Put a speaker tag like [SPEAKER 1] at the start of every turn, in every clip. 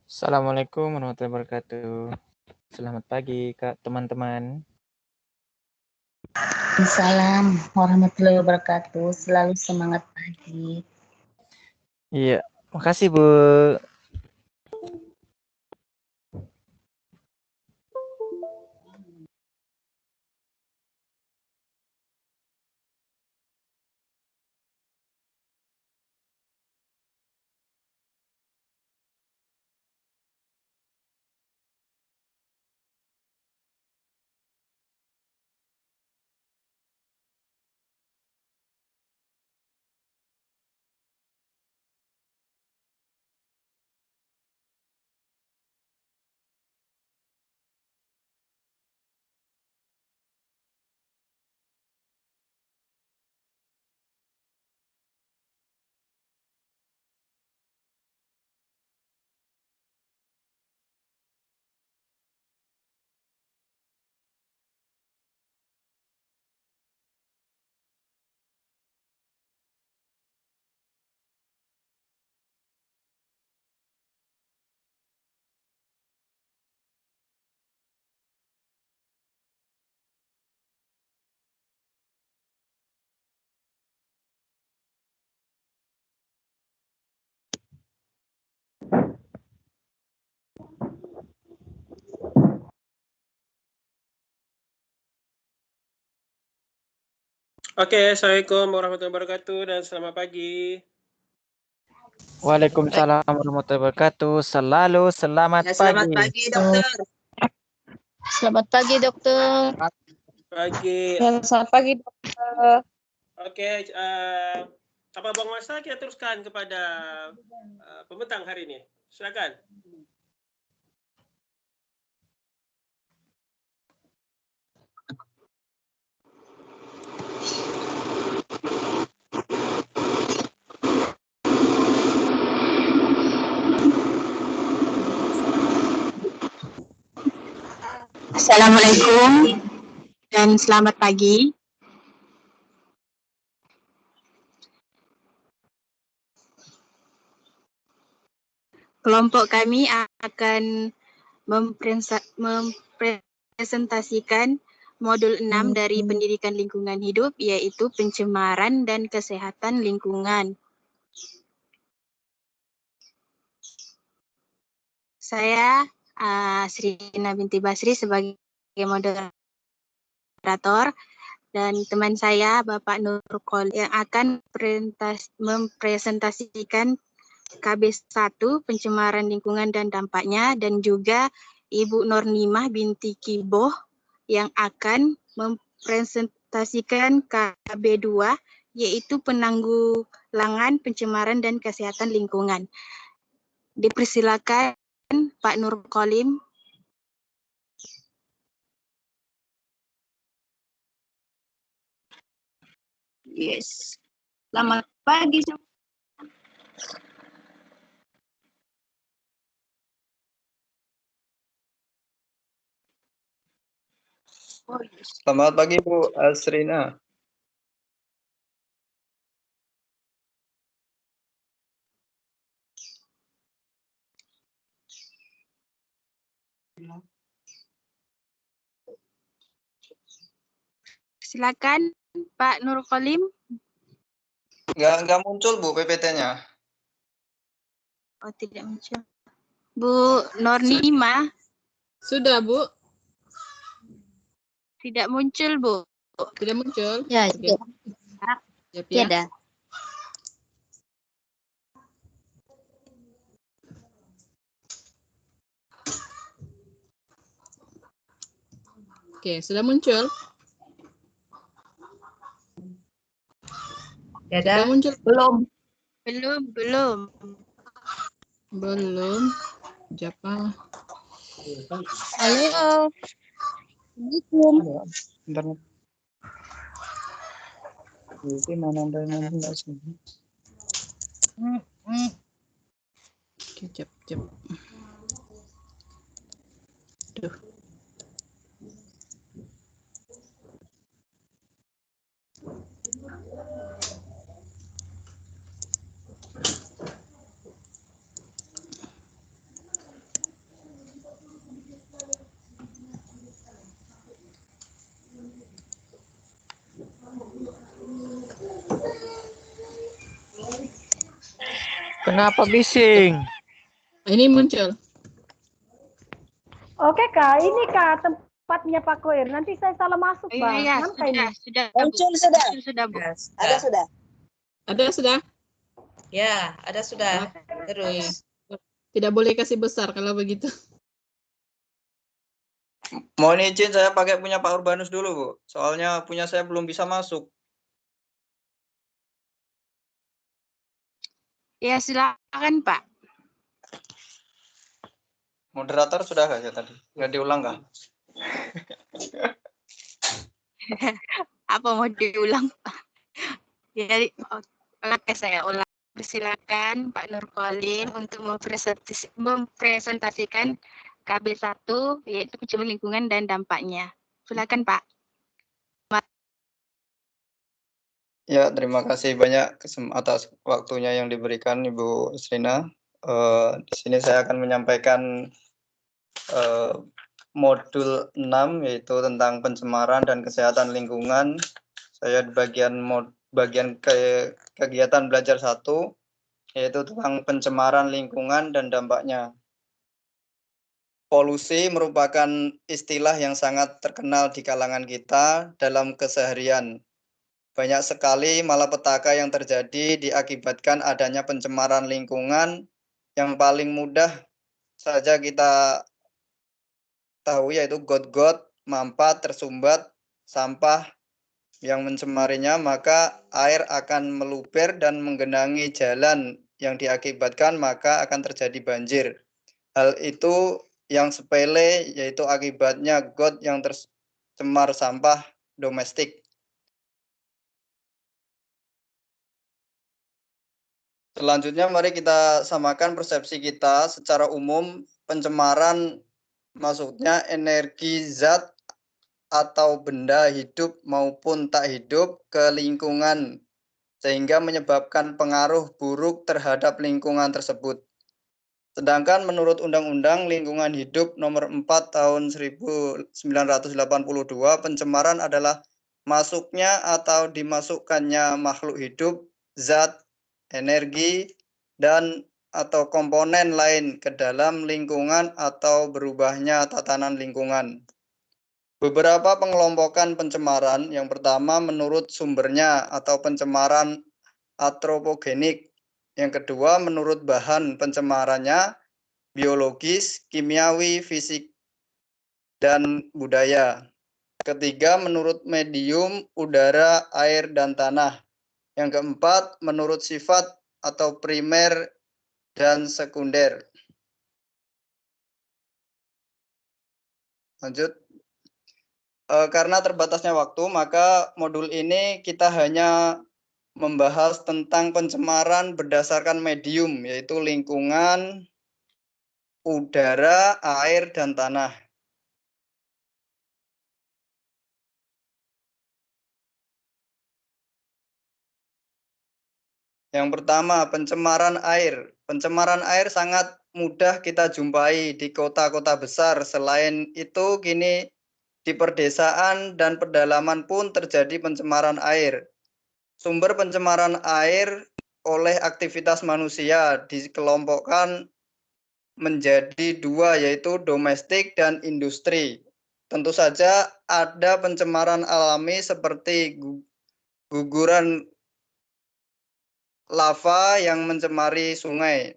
[SPEAKER 1] Assalamualaikum warahmatullahi wabarakatuh. Selamat pagi, Kak, teman-teman.
[SPEAKER 2] Assalamualaikum warahmatullahi wabarakatuh. Selalu semangat pagi.
[SPEAKER 1] Iya, makasih, Bu.
[SPEAKER 3] Oke, Assalamualaikum warahmatullahi wabarakatuh dan selamat pagi.
[SPEAKER 1] Waalaikumsalam warahmatullahi wabarakatuh. Selamat
[SPEAKER 4] Selamat
[SPEAKER 1] pagi.
[SPEAKER 4] pagi, dokter.
[SPEAKER 2] Selamat pagi, dokter.
[SPEAKER 3] Pagi.
[SPEAKER 2] Selamat pagi, dokter.
[SPEAKER 3] Oke, tanpa buang masa kita teruskan kepada pembentang hari ini. Silakan.
[SPEAKER 4] Assalamualaikum dan selamat pagi. Kelompok kami akan mempresentasikan modul 6 dari Pendidikan Lingkungan Hidup, yaitu pencemaran dan kesehatan lingkungan. Saya Srina binti Basri sebagai moderator dan teman saya Bapak Nurkol yang akan mempresentasikan KB1 pencemaran lingkungan dan dampaknya, dan juga Ibu Nurnimah binti Kiboh yang akan mempresentasikan KB2 yaitu penanggulangan pencemaran dan kesehatan lingkungan. Dipersilakan Pak Nurkolim. Yes. Selamat pagi semua. Oh, yes.
[SPEAKER 5] Selamat pagi Bu Asrina.
[SPEAKER 4] Silakan Pak Nurkolim.
[SPEAKER 5] Nggak muncul Bu PPT-nya.
[SPEAKER 4] Oh, tidak muncul. Bu Nurnima.
[SPEAKER 6] Sudah, Bu.
[SPEAKER 4] Tidak muncul, Bu.
[SPEAKER 6] Tidak muncul?
[SPEAKER 2] Ya,
[SPEAKER 6] Oke. Siap ya.
[SPEAKER 2] Tidak.
[SPEAKER 6] Oke, sudah muncul? Sudah muncul?
[SPEAKER 4] Belum.
[SPEAKER 6] Belum. Siapa?
[SPEAKER 2] Halo. Assalamualaikum.
[SPEAKER 5] Internet. Ini mana nggak sih?
[SPEAKER 6] Oke, cep. Duh.
[SPEAKER 1] Kenapa bising?
[SPEAKER 6] Ini muncul.
[SPEAKER 7] Oke Kak, ini Kak tempatnya Pak Koir. Nanti saya salah masuk,
[SPEAKER 4] Iya,
[SPEAKER 7] Bang.
[SPEAKER 4] iya,
[SPEAKER 7] Mana ini?
[SPEAKER 4] sudah,
[SPEAKER 8] Muncul
[SPEAKER 4] Bu.
[SPEAKER 8] sudah.
[SPEAKER 4] Muncul sudah, Bu.
[SPEAKER 8] Ada sudah.
[SPEAKER 6] Ada sudah?
[SPEAKER 8] Ya, ada sudah. Terus.
[SPEAKER 6] Tidak boleh kasih besar kalau begitu.
[SPEAKER 5] Mohon izin saya pakai punya Pak Urbanus dulu, Bu. Soalnya punya saya belum bisa masuk.
[SPEAKER 4] Ya, silakan, Pak.
[SPEAKER 5] Moderator sudah nggak ya tadi? Nggak diulang nggak?
[SPEAKER 4] Apa mau diulang, Pak? Jadi, oke, saya ulang. Silakan Pak Nurkolin untuk mempresentasikan KB1, yaitu pencemaran lingkungan dan dampaknya. Silakan, Pak.
[SPEAKER 5] Ya, terima kasih banyak atas waktunya yang diberikan Ibu Srina. Di sini saya akan menyampaikan modul 6 yaitu tentang pencemaran dan kesehatan lingkungan. Saya di bagian kegiatan belajar 1 yaitu tentang pencemaran lingkungan dan dampaknya. Polusi merupakan istilah yang sangat terkenal di kalangan kita dalam keseharian. Banyak sekali malapetaka yang terjadi diakibatkan adanya pencemaran lingkungan. Yang paling mudah saja kita tahu yaitu got-got, mampet, tersumbat, sampah yang mencemarinya, maka air akan meluber dan menggenangi jalan yang diakibatkan maka akan terjadi banjir. Hal itu yang sepele yaitu akibatnya got yang tercemar sampah domestik. Selanjutnya mari kita samakan persepsi kita secara umum. Pencemaran maksudnya energi zat atau benda hidup maupun tak hidup ke lingkungan sehingga menyebabkan pengaruh buruk terhadap lingkungan tersebut. Sedangkan menurut Undang-Undang Lingkungan Hidup Nomor 4 Tahun 1982, pencemaran adalah masuknya atau dimasukkannya makhluk hidup, zat, energi, dan atau komponen lain ke dalam lingkungan atau berubahnya tatanan lingkungan. Beberapa pengelompokan pencemaran, yang pertama menurut sumbernya atau pencemaran antropogenik. Yang kedua menurut bahan pencemarannya, biologis, kimiawi, fisik, dan budaya. Ketiga menurut medium, udara, air, dan tanah. Yang keempat menurut sifat atau primer dan sekunder. Lanjut. Karena terbatasnya waktu, maka modul ini kita hanya membahas tentang pencemaran berdasarkan medium, yaitu lingkungan, udara, air, dan tanah. Yang pertama, pencemaran air. Pencemaran air sangat mudah kita jumpai di kota-kota besar. Selain itu, kini di perdesaan dan pedalaman pun terjadi pencemaran air. Sumber pencemaran air oleh aktivitas manusia dikelompokkan menjadi dua, yaitu domestik dan industri. Tentu saja ada pencemaran alami seperti guguran lava yang mencemari sungai.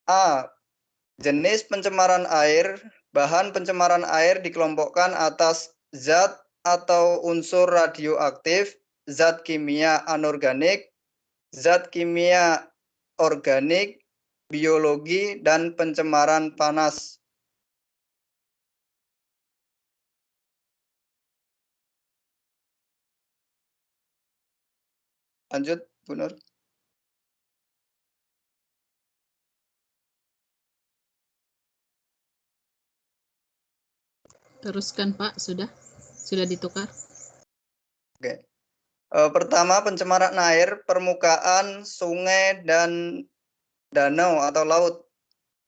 [SPEAKER 5] A. Jenis pencemaran air. Bahan pencemaran air dikelompokkan atas zat atau unsur radioaktif, zat kimia anorganik, zat kimia organik, biologi, dan pencemaran panas. Lanjut, Bu Nur.
[SPEAKER 6] Teruskan Pak, sudah ditukar.
[SPEAKER 5] Oke. Pertama, pencemaran air, permukaan sungai dan danau atau laut.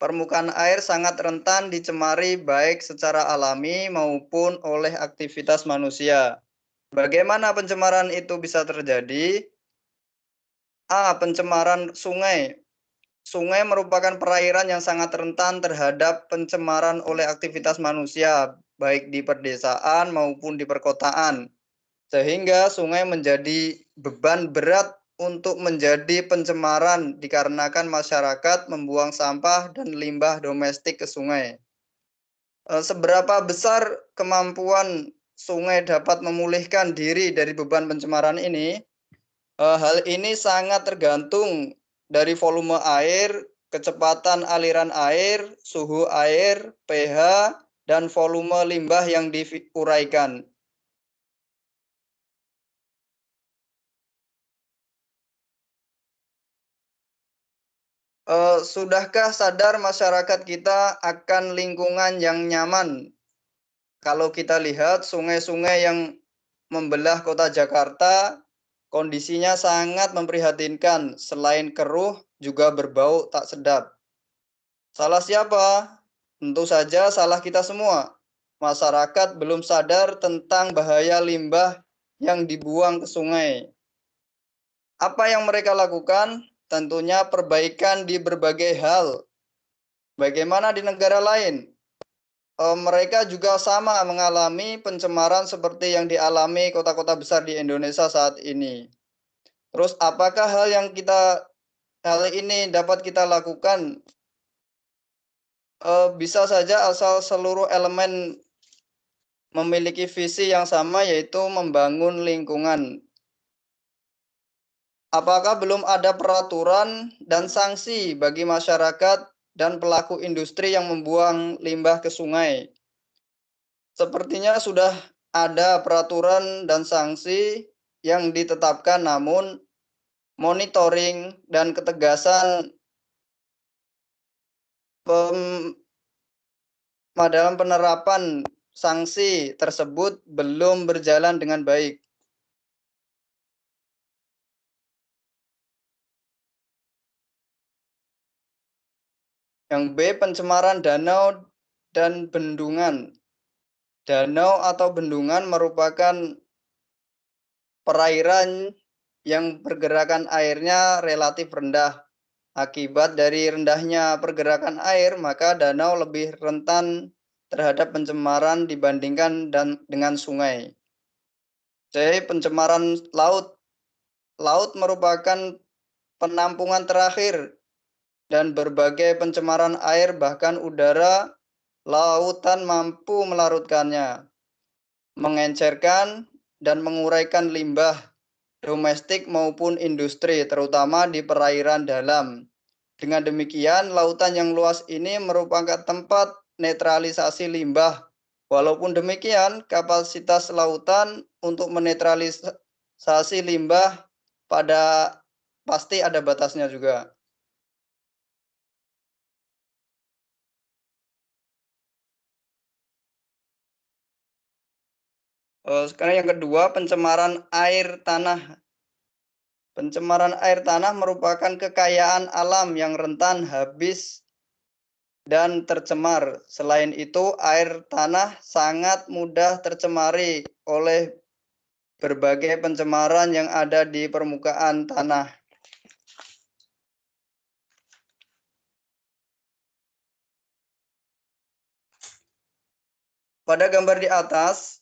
[SPEAKER 5] Permukaan air sangat rentan dicemari baik secara alami maupun oleh aktivitas manusia. Bagaimana pencemaran itu bisa terjadi? A. Pencemaran sungai. Sungai merupakan perairan yang sangat rentan terhadap pencemaran oleh aktivitas manusia, baik di perdesaan maupun di perkotaan. Sehingga sungai menjadi beban berat untuk menjadi pencemaran dikarenakan masyarakat membuang sampah dan limbah domestik ke sungai. Seberapa besar kemampuan sungai dapat memulihkan diri dari beban pencemaran ini? Hal ini sangat tergantung dari volume air, kecepatan aliran air, suhu air, pH, dan volume limbah yang diuraikan. Sudahkah sadar masyarakat kita akan lingkungan yang nyaman? Kalau kita lihat sungai-sungai yang membelah kota Jakarta, kondisinya sangat memprihatinkan. Selain keruh, juga berbau tak sedap. Salah siapa? Tentu saja salah kita semua. Masyarakat belum sadar tentang bahaya limbah yang dibuang ke sungai. Apa yang mereka lakukan? Tentunya perbaikan di berbagai hal. Bagaimana di negara lain? Mereka juga sama mengalami pencemaran seperti yang dialami kota-kota besar di Indonesia saat ini. Terus apakah hal ini dapat kita lakukan? Bisa saja asal seluruh elemen memiliki visi yang sama, yaitu membangun lingkungan. Apakah belum ada peraturan dan sanksi bagi masyarakat dan pelaku industri yang membuang limbah ke sungai? Sepertinya sudah ada peraturan dan sanksi yang ditetapkan, namun monitoring dan ketegasan dalam penerapan sanksi tersebut belum berjalan dengan baik. Yang B, pencemaran danau dan bendungan. Danau atau bendungan merupakan perairan yang pergerakan airnya relatif rendah. Akibat dari rendahnya pergerakan air, maka danau lebih rentan terhadap pencemaran dibandingkan dengan sungai. C, pencemaran laut. Laut merupakan penampungan terakhir dan berbagai pencemaran air, bahkan udara, lautan mampu melarutkannya, mengencerkan dan menguraikan limbah domestik maupun industri, terutama di perairan dalam. Dengan demikian, lautan yang luas ini merupakan tempat netralisasi limbah. Walaupun demikian, kapasitas lautan untuk menetralisasi limbah pasti ada batasnya juga. Sekarang yang kedua, pencemaran air tanah. Pencemaran air tanah merupakan kekayaan alam yang rentan habis dan tercemar. Selain itu, air tanah sangat mudah tercemari oleh berbagai pencemaran yang ada di permukaan tanah. Pada gambar di atas,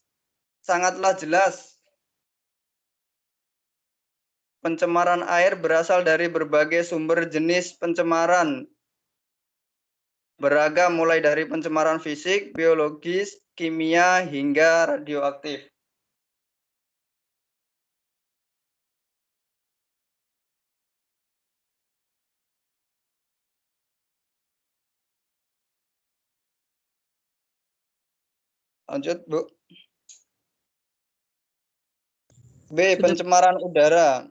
[SPEAKER 5] sangatlah jelas pencemaran air berasal dari berbagai sumber jenis pencemaran. Beragam mulai dari pencemaran fisik, biologis, kimia, hingga radioaktif. Lanjut, Bu. B, pencemaran udara.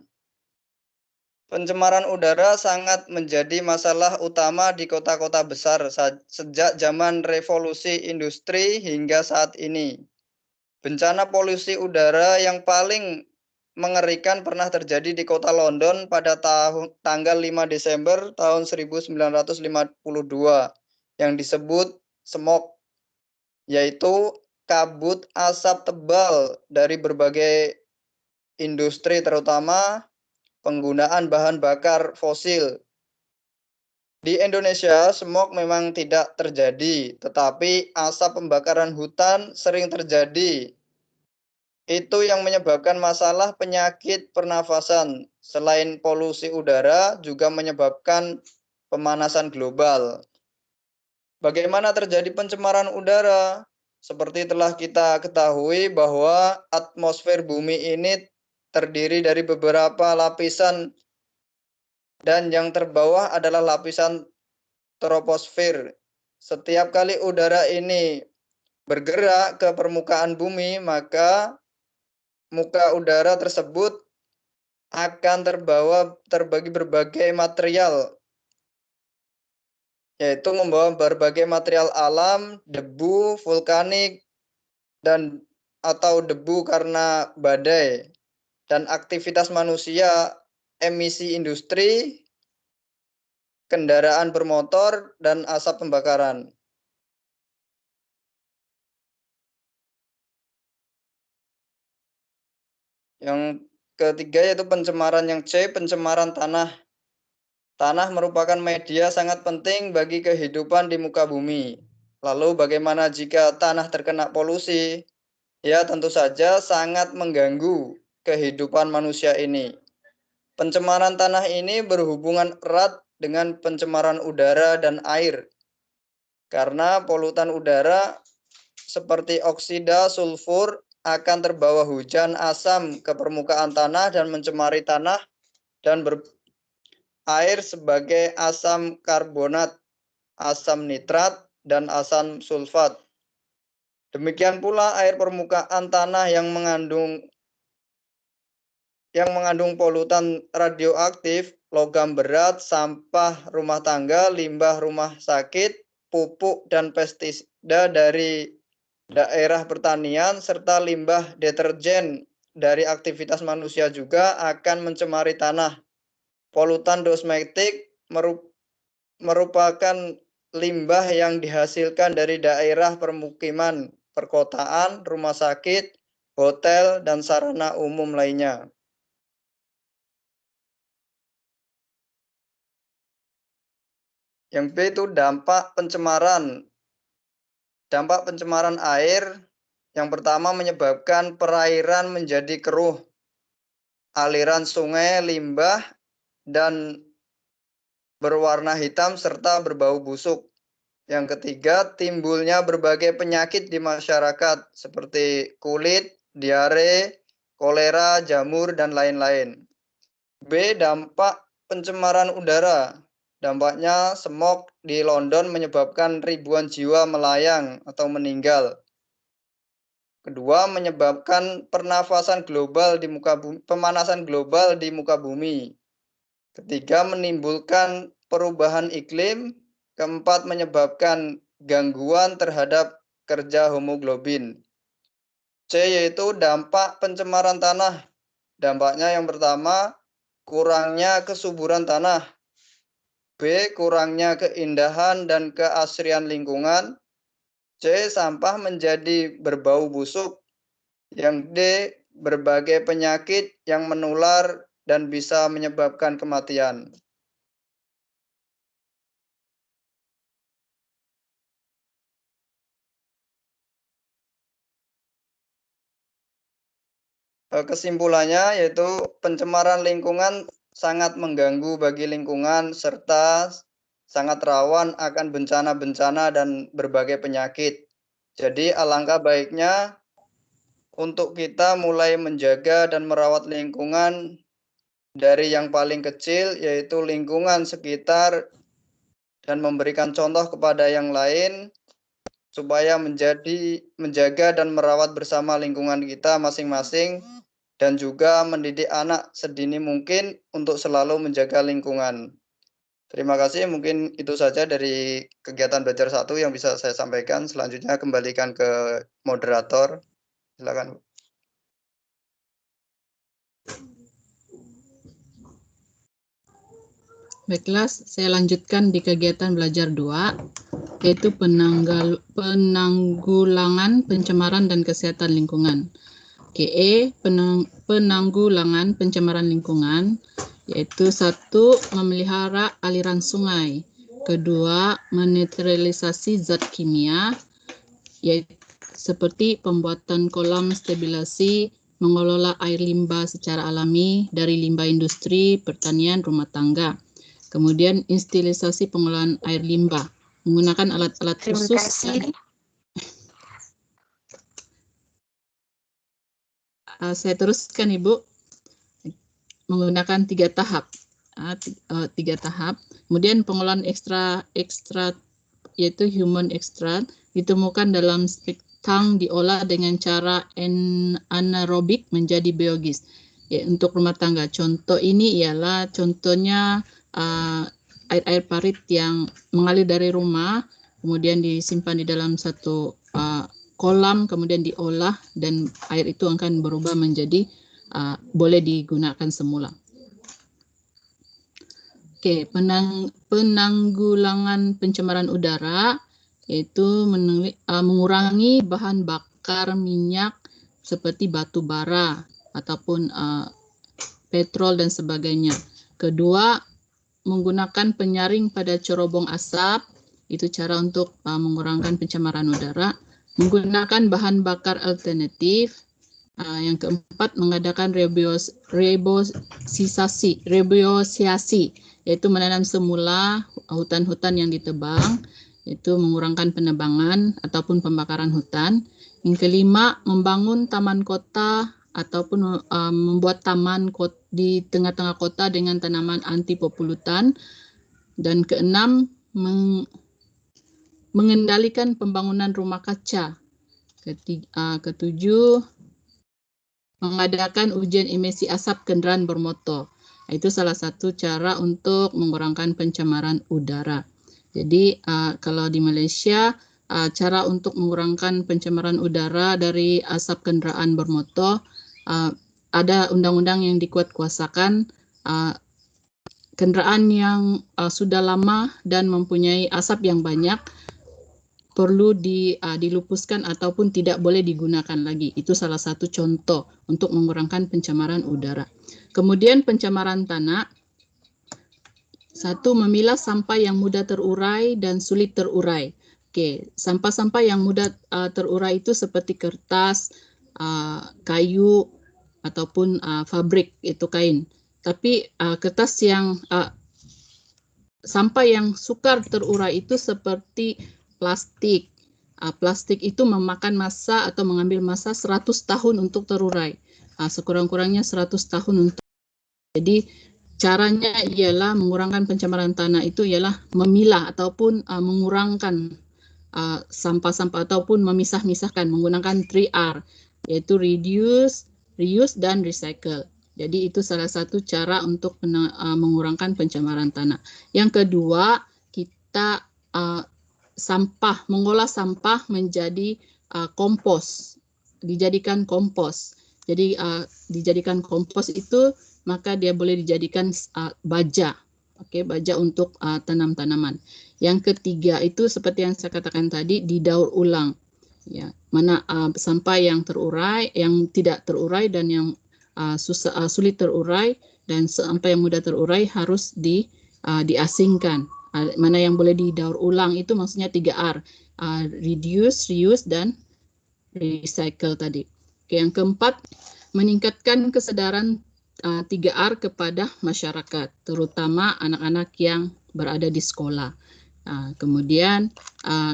[SPEAKER 5] Pencemaran udara sangat menjadi masalah utama di kota-kota besar sejak zaman revolusi industri hingga saat ini. Bencana polusi udara yang paling mengerikan pernah terjadi di kota London pada tanggal 5 Desember tahun 1952 yang disebut smog, yaitu kabut asap tebal dari berbagai industri, terutama penggunaan bahan bakar fosil. Di Indonesia, smog memang tidak terjadi, tetapi asap pembakaran hutan sering terjadi. Itu yang menyebabkan masalah penyakit pernafasan. Selain polusi udara, juga menyebabkan pemanasan global. Bagaimana terjadi pencemaran udara? Seperti telah kita ketahui bahwa atmosfer bumi ini terdiri dari beberapa lapisan dan yang terbawah adalah lapisan troposfer. Setiap kali udara ini bergerak ke permukaan bumi, maka muka udara tersebut akan terbagi berbagai material, yaitu membawa berbagai material alam, debu, vulkanik, dan atau debu karena badai, dan aktivitas manusia, emisi industri, kendaraan bermotor, dan asap pembakaran. Yang ketiga yaitu pencemaran yang C, pencemaran tanah. Tanah merupakan media sangat penting bagi kehidupan di muka bumi. Lalu bagaimana jika tanah terkena polusi? Ya tentu saja sangat mengganggu kehidupan manusia ini. Pencemaran tanah ini berhubungan erat dengan pencemaran udara dan air. Karena polutan udara seperti oksida sulfur akan terbawa hujan asam ke permukaan tanah dan mencemari tanah dan air sebagai asam karbonat, asam nitrat, dan asam sulfat. Demikian pula air permukaan tanah yang mengandung polutan radioaktif, logam berat, sampah rumah tangga, limbah rumah sakit, pupuk dan pestisida dari daerah pertanian, serta limbah deterjen dari aktivitas manusia juga akan mencemari tanah. Polutan dosmetik merupakan limbah yang dihasilkan dari daerah permukiman, perkotaan, rumah sakit, hotel, dan sarana umum lainnya. Yang B itu dampak pencemaran. Dampak pencemaran air yang pertama menyebabkan perairan menjadi keruh, aliran sungai limbah dan berwarna hitam serta berbau busuk. Yang ketiga, timbulnya berbagai penyakit di masyarakat seperti kulit, diare, kolera, jamur, dan lain-lain. B. Dampak pencemaran udara. Dampaknya smog di London menyebabkan ribuan jiwa melayang atau meninggal. Kedua, menyebabkan pernafasan global di muka bumi, pemanasan global di muka bumi. Ketiga, menimbulkan perubahan iklim. Keempat, menyebabkan gangguan terhadap kerja hemoglobin. C, yaitu dampak pencemaran tanah. Dampaknya yang pertama, kurangnya kesuburan tanah. B, kurangnya keindahan dan keasrian lingkungan. C, sampah menjadi berbau busuk. Yang D, berbagai penyakit yang menular dan bisa menyebabkan kematian. Kesimpulannya yaitu pencemaran lingkungan sangat mengganggu bagi lingkungan serta sangat rawan akan bencana-bencana dan berbagai penyakit. Jadi alangkah baiknya untuk kita mulai menjaga dan merawat lingkungan dari yang paling kecil, yaitu lingkungan sekitar, dan memberikan contoh kepada yang lain supaya menjaga dan merawat bersama lingkungan kita masing-masing, dan juga mendidik anak sedini mungkin untuk selalu menjaga lingkungan. Terima kasih, mungkin itu saja dari kegiatan belajar 1 yang bisa saya sampaikan. Selanjutnya kembalikan ke moderator. Silakan.
[SPEAKER 6] Baiklah, saya lanjutkan di kegiatan belajar 2, yaitu penanggulangan pencemaran dan kesehatan lingkungan. KE, penanggulangan pencemaran lingkungan. yaitu 1. Memelihara aliran sungai, 2. Menetralisasi zat kimia, yaitu seperti pembuatan kolam stabilasi, mengelola air limbah secara alami dari limbah industri, pertanian, rumah tangga. Kemudian instilasi pengolahan air limbah menggunakan alat-alat
[SPEAKER 4] Terima
[SPEAKER 6] khusus.
[SPEAKER 4] kasih.
[SPEAKER 6] Saya teruskan, Ibu, menggunakan 3 tahap. 3 tahap. Kemudian pengolahan ekstra yaitu human extract ditemukan dalam tang diolah dengan cara anaerobik menjadi biogas. Ya, untuk rumah tangga. Contoh ini ialah contohnya air parit yang mengalir dari rumah, kemudian disimpan di dalam satu kolam, kemudian diolah, dan air itu akan berubah menjadi boleh digunakan semula. Oke, penanggulangan pencemaran udara, yaitu mengurangi bahan bakar minyak seperti batu bara ataupun petrol dan sebagainya. Kedua, menggunakan penyaring pada cerobong asap, itu cara untuk mengurangkan pencemaran udara. Menggunakan bahan bakar alternatif. Yang keempat, mengadakan rebosiasi, yaitu menanam semula hutan-hutan yang ditebang, yaitu mengurangkan penebangan ataupun pembakaran hutan. Yang kelima, membangun taman kota ataupun membuat taman di tengah-tengah kota dengan tanaman anti polutan. Dan keenam, mengendalikan pembangunan rumah kaca. Ketujuh, mengadakan ujian emisi asap kendaraan bermotor. Itu salah satu cara untuk mengurangkan pencemaran udara. Jadi kalau di Malaysia, cara untuk mengurangkan pencemaran udara dari asap kendaraan bermotor, ada undang-undang yang dikuatkuasakan. Kendaraan yang sudah lama dan mempunyai asap yang banyak perlu dilupuskan ataupun tidak boleh digunakan lagi. Itu salah satu contoh untuk mengurangkan pencemaran udara. Kemudian pencemaran tanah. 1. Memilah sampah yang mudah terurai dan sulit terurai. Oke, sampah-sampah yang mudah terurai itu seperti kertas, kayu, ataupun fabrik, itu kain. Tapi kertas yang sampah yang sukar terurai itu seperti plastik. Plastik itu memakan masa atau mengambil masa 100 tahun untuk terurai. Sekurang-kurangnya 100 tahun untuk. Jadi caranya ialah mengurangkan pencemaran tanah itu ialah memilah ataupun mengurangkan sampah-sampah ataupun memisah-misahkan menggunakan 3R, yaitu reduce, reuse, dan recycle. Jadi itu salah satu cara untuk mengurangkan pencemaran tanah. Yang kedua, kita mengolah sampah menjadi kompos, dijadikan kompos. Jadi dijadikan kompos itu maka dia boleh dijadikan baja, baja untuk tanam-tanaman. Yang ketiga itu seperti yang saya katakan tadi, didaur ulang. Ya, mana sampah yang terurai, yang tidak terurai, dan yang sulit terurai, dan sampah yang mudah terurai harus diasingkan. Mana yang boleh didaur ulang itu maksudnya 3R, reduce, reuse, dan recycle tadi. Oke, yang keempat, meningkatkan kesadaran 3R kepada masyarakat, terutama anak-anak yang berada di sekolah. Kemudian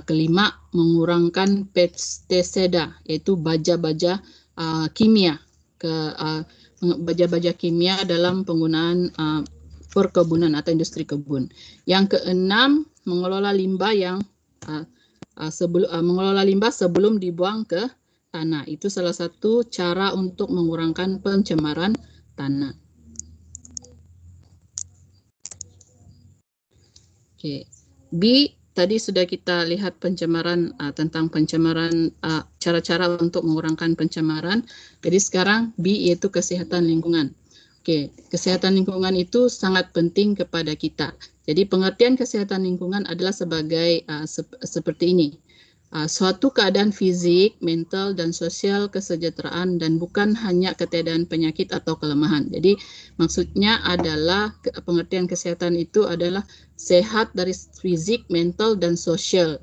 [SPEAKER 6] kelima, mengurangkan pestisida, yaitu baja-baja kimia, baja-baja kimia dalam penggunaan perkebunan atau industri kebun. Yang keenam, mengelola limbah sebelum dibuang ke tanah. Itu salah satu cara untuk mengurangkan pencemaran tanah. Oke. B, tadi sudah kita lihat pencemaran, tentang pencemaran, cara-cara untuk mengurangkan pencemaran. Jadi sekarang B, yaitu kesehatan lingkungan. Oke, kesehatan lingkungan itu sangat penting kepada kita. Jadi pengertian kesehatan lingkungan adalah sebagai seperti ini. suatu keadaan fisik, mental, dan sosial kesejahteraan dan bukan hanya ketiadaan penyakit atau kelemahan. Jadi maksudnya adalah pengertian kesehatan itu adalah sehat dari fisik, mental, dan sosial,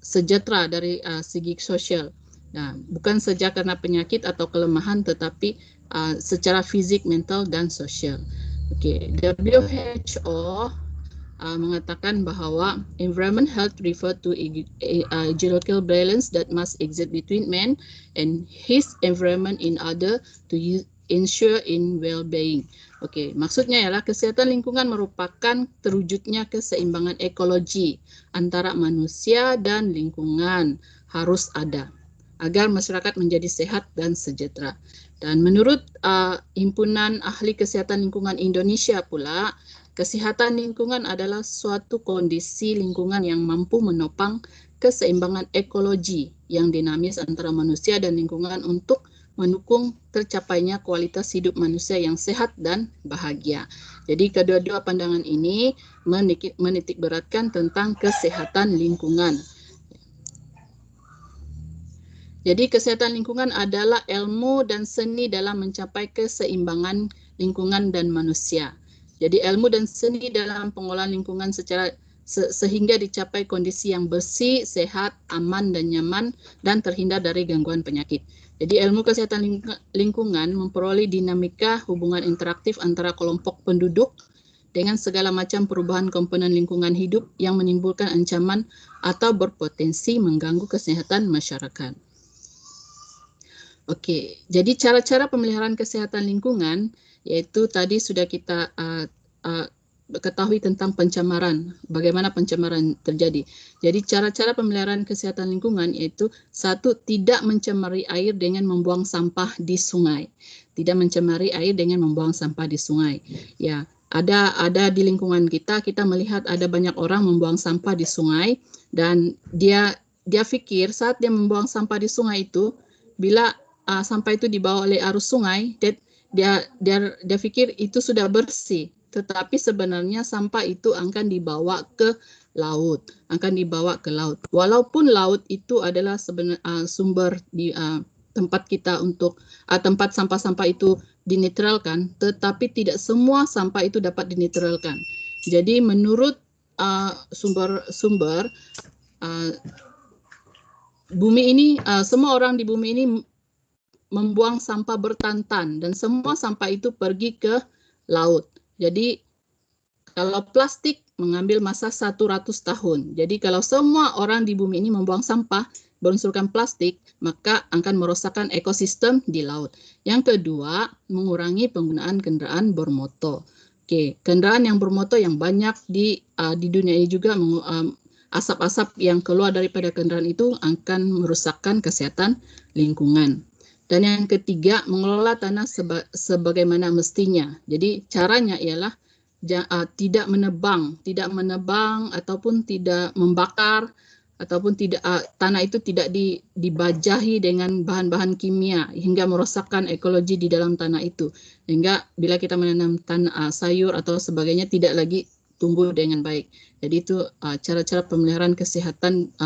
[SPEAKER 6] sejahtera dari segi sosial. Nah, bukan saja karena penyakit atau kelemahan, tetapi secara fisik, mental, dan sosial. Oke, WHO mengatakan bahwa environment health refer to ecological balance that must exist between man and his environment in order to ensure in well-being. Oke, maksudnya ialah kesehatan lingkungan merupakan terwujudnya keseimbangan ekologi antara manusia dan lingkungan harus ada agar masyarakat menjadi sehat dan sejahtera. Dan menurut Himpunan Ahli Kesehatan Lingkungan Indonesia pula, kesehatan lingkungan adalah suatu kondisi lingkungan yang mampu menopang keseimbangan ekologi yang dinamis antara manusia dan lingkungan untuk mendukung tercapainya kualitas hidup manusia yang sehat dan bahagia. Jadi kedua-dua pandangan ini menitik beratkan tentang kesehatan lingkungan. Jadi kesehatan lingkungan adalah ilmu dan seni dalam mencapai keseimbangan lingkungan dan manusia. Jadi ilmu dan seni dalam pengolahan lingkungan sehingga dicapai kondisi yang bersih, sehat, aman, dan nyaman, dan terhindar dari gangguan penyakit. Jadi ilmu kesehatan lingkungan memperoleh dinamika hubungan interaktif antara kelompok penduduk dengan segala macam perubahan komponen lingkungan hidup yang menimbulkan ancaman atau berpotensi mengganggu kesehatan masyarakat. Oke, jadi cara-cara pemeliharaan kesehatan lingkungan yaitu tadi sudah kita ketahui tentang pencemaran, bagaimana pencemaran terjadi. Jadi cara-cara pemeliharaan kesehatan lingkungan yaitu satu, tidak mencemari air dengan membuang sampah di sungai. Tidak mencemari air dengan membuang sampah di sungai. Ya, ada di lingkungan kita melihat ada banyak orang membuang sampah di sungai dan dia pikir saat dia membuang sampah di sungai itu bila sampah itu dibawa oleh arus sungai, dia pikir itu sudah bersih, tetapi sebenarnya sampah itu akan dibawa ke laut, Walaupun laut itu adalah sumber di tempat kita untuk tempat sampah-sampah itu dinetralkan, tetapi tidak semua sampah itu dapat dinetralkan. Jadi menurut sumber bumi ini, semua orang di bumi ini membuang sampah bertantan dan semua sampah itu pergi ke laut. Jadi kalau plastik mengambil masa 100 tahun. Jadi kalau semua orang di bumi ini membuang sampah berunsurkan plastik, maka akan merosakkan ekosistem di laut. Yang kedua, mengurangi penggunaan kendaraan bermotor. Oke, kendaraan yang bermotor yang banyak di dunia ini juga asap-asap yang keluar daripada kendaraan itu akan merusakkan kesehatan lingkungan. Dan yang ketiga, mengelola tanah sebagaimana mestinya. Jadi caranya ialah tidak menebang ataupun tidak membakar ataupun tidak tanah itu tidak dibajahi dengan bahan-bahan kimia hingga merosakkan ekologi di dalam tanah itu. Hingga bila kita menanam sayur atau sebagainya tidak lagi tumbuh dengan baik. Jadi itu cara-cara pemeliharaan kesehatan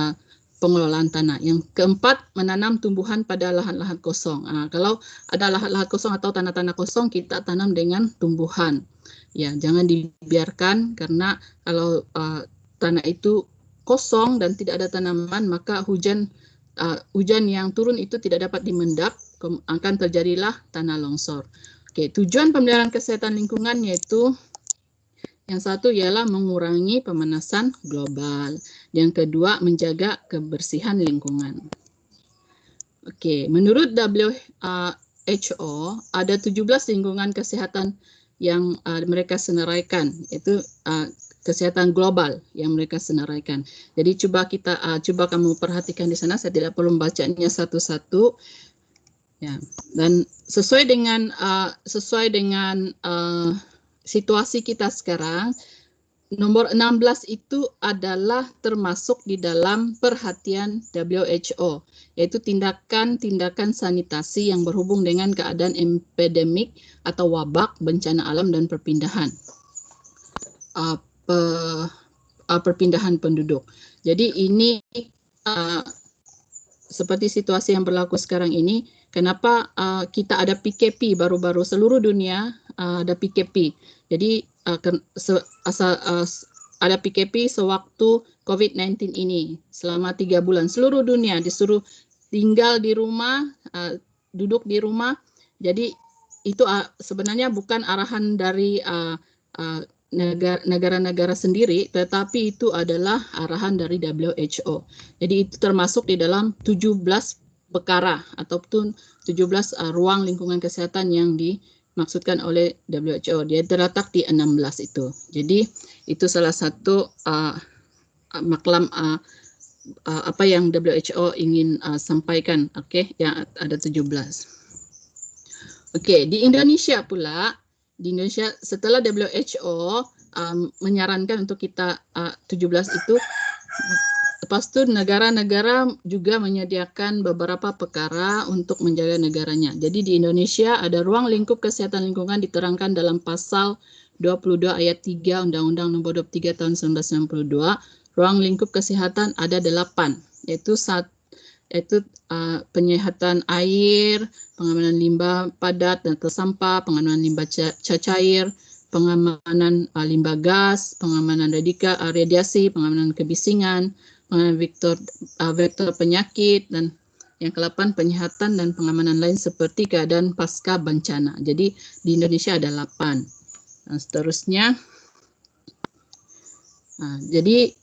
[SPEAKER 6] pengelolaan tanah. Yang keempat, menanam tumbuhan pada lahan-lahan kosong. Kalau ada lahan-lahan kosong atau tanah-tanah kosong, kita tanam dengan tumbuhan. Ya, jangan dibiarkan karena kalau tanah itu kosong dan tidak ada tanaman, maka hujan yang turun itu tidak dapat dimendap, akan terjadilah tanah longsor. Oke, tujuan pemeliharaan kesehatan lingkungan yaitu yang satu ialah mengurangi pemanasan global. Yang kedua, menjaga kebersihan lingkungan. Oke, menurut WHO ada 17 lingkungan kesehatan yang mereka senaraikan, yaitu kesehatan global yang mereka senaraikan. Jadi coba kamu perhatikan di sana, saya tidak perlu membacanya satu-satu. Ya, dan sesuai dengan situasi kita sekarang, nomor 16 itu adalah termasuk di dalam perhatian WHO, yaitu tindakan sanitasi yang berhubung dengan keadaan epidemik atau wabak, bencana alam, dan perpindahan penduduk. Jadi ini seperti situasi yang berlaku sekarang ini, kenapa kita ada PKP baru-baru seluruh dunia ada PKP. Jadi ada PKP sewaktu COVID-19 ini selama 3 bulan seluruh dunia disuruh tinggal di rumah, duduk di rumah. Jadi itu sebenarnya bukan arahan dari negara-negara sendiri, tetapi itu adalah arahan dari WHO. Jadi itu termasuk di dalam 17 perkara ataupun 17 ruang lingkungan kesehatan yang dimaksudkan oleh WHO. Dia terletak di 16 itu. Jadi itu salah satu maklam apa yang WHO ingin sampaikan, yang ada 17. Di Indonesia pula, di Indonesia setelah WHO menyarankan untuk kita 17 itu, lepas itu negara-negara juga menyediakan beberapa perkara untuk menjaga negaranya. Jadi di Indonesia ada ruang lingkup kesehatan lingkungan diterangkan dalam pasal 22 ayat 3 Undang-Undang Nomor 23 tahun 1992. Ruang lingkup kesehatan ada 8, yaitu penyehatan air, pengamanan limbah padat dan tersampah, pengamanan limbah cair, pengamanan limbah gas, pengamanan radiasi, pengamanan kebisingan, pengamanan vektor penyakit, dan yang ke-8 penyehatan dan pengamanan lain seperti keadaan pasca bencana. Jadi di Indonesia ada 8. Dan seterusnya. Jadi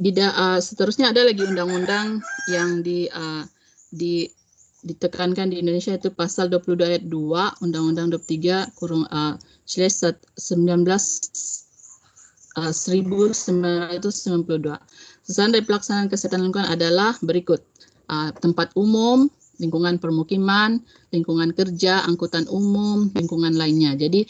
[SPEAKER 6] seterusnya ada lagi undang-undang yang ditekankan di Indonesia, itu pasal 22 ayat 2 Undang-Undang 23 1992. Sasaran dari pelaksanaan kesehatan lingkungan adalah berikut: tempat umum, lingkungan permukiman, lingkungan kerja, angkutan umum, lingkungan lainnya. Jadi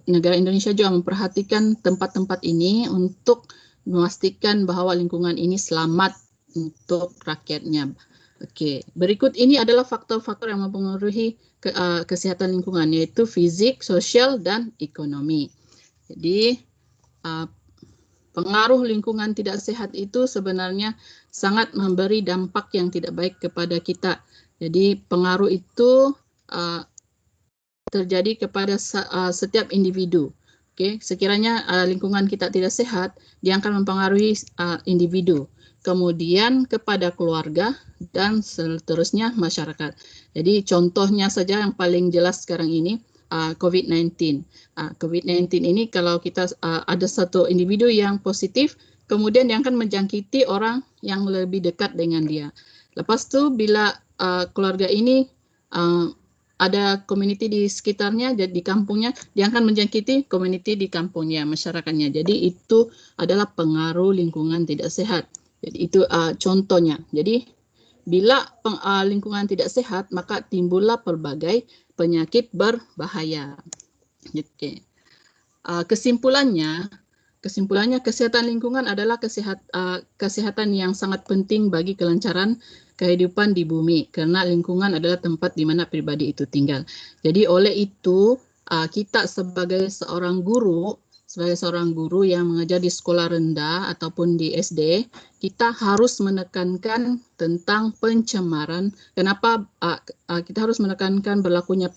[SPEAKER 6] negara Indonesia juga memperhatikan tempat-tempat ini untuk memastikan bahwa lingkungan ini selamat untuk rakyatnya. Berikut ini adalah faktor-faktor yang mempengaruhi kesehatan lingkungan, yaitu fisik, sosial, dan ekonomi. Jadi pengaruh lingkungan tidak sehat itu sebenarnya sangat memberi dampak yang tidak baik kepada kita. Jadi pengaruh itu terjadi kepada setiap individu. Sekiranya lingkungan kita tidak sehat, dia akan mempengaruhi individu, kemudian kepada keluarga, dan seterusnya masyarakat. Jadi contohnya saja yang paling jelas sekarang ini, COVID-19. COVID-19 ini kalau kita ada satu individu yang positif, kemudian dia akan menjangkiti orang yang lebih dekat dengan dia. Lepas itu bila keluarga ini ada community di sekitarnya, di kampungnya, dia akan menjangkiti community di kampungnya, masyarakatnya. Jadi itu adalah pengaruh lingkungan tidak sehat. Jadi itu contohnya. Jadi bila lingkungan tidak sehat, maka timbullah berbagai penyakit berbahaya. Kesimpulannya kesehatan lingkungan adalah kesehatan yang sangat penting bagi kelancaran kehidupan di bumi, karena lingkungan adalah tempat di mana pribadi itu tinggal. Jadi oleh itu kita sebagai seorang guru yang mengajar di sekolah rendah ataupun di SD, kita harus menekankan tentang pencemaran. Kenapa kita harus menekankan berlakunya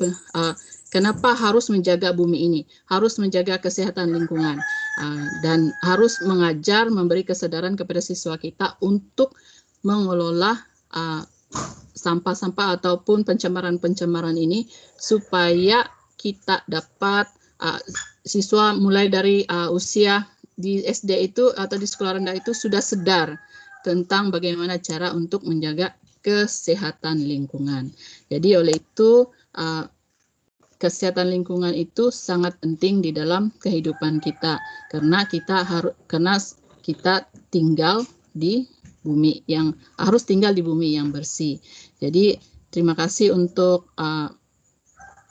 [SPEAKER 6] kenapa harus menjaga bumi ini, harus menjaga kesehatan lingkungan, dan harus mengajar, memberi kesadaran kepada siswa kita untuk mengelola sampah-sampah ataupun pencemaran-pencemaran ini, supaya kita dapat siswa mulai dari usia di SD itu atau di sekolah rendah itu sudah sadar tentang bagaimana cara untuk menjaga kesehatan lingkungan. Jadi oleh itu kesehatan lingkungan itu sangat penting di dalam kehidupan kita, karena kita tinggal di bumi yang harus tinggal di bumi yang bersih. Jadi terima kasih untuk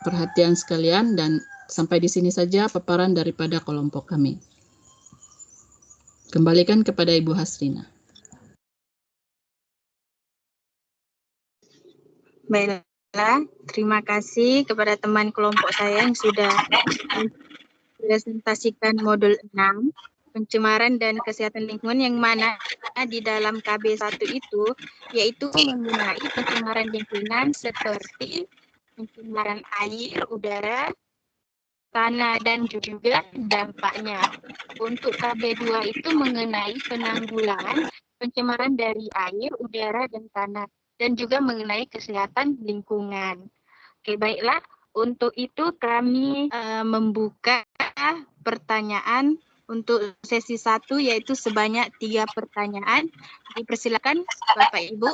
[SPEAKER 6] perhatian sekalian, dan sampai di sini saja paparan daripada kelompok kami. Kembalikan kepada Ibu Hasrina.
[SPEAKER 4] Baiklah, terima kasih kepada teman kelompok saya yang sudah presentasikan modul 6 pencemaran dan kesehatan lingkungan yang mana di dalam KB1 itu yaitu mengenai pencemaran lingkungan seperti pencemaran air, udara, tanah dan juga dampaknya. Untuk KB2 itu mengenai penanggulangan pencemaran dari air, udara dan tanah dan juga mengenai kesehatan lingkungan. Oke, baiklah. Untuk itu kami membuka pertanyaan untuk sesi 1 yaitu sebanyak 3 pertanyaan. Dipersilakan Bapak Ibu.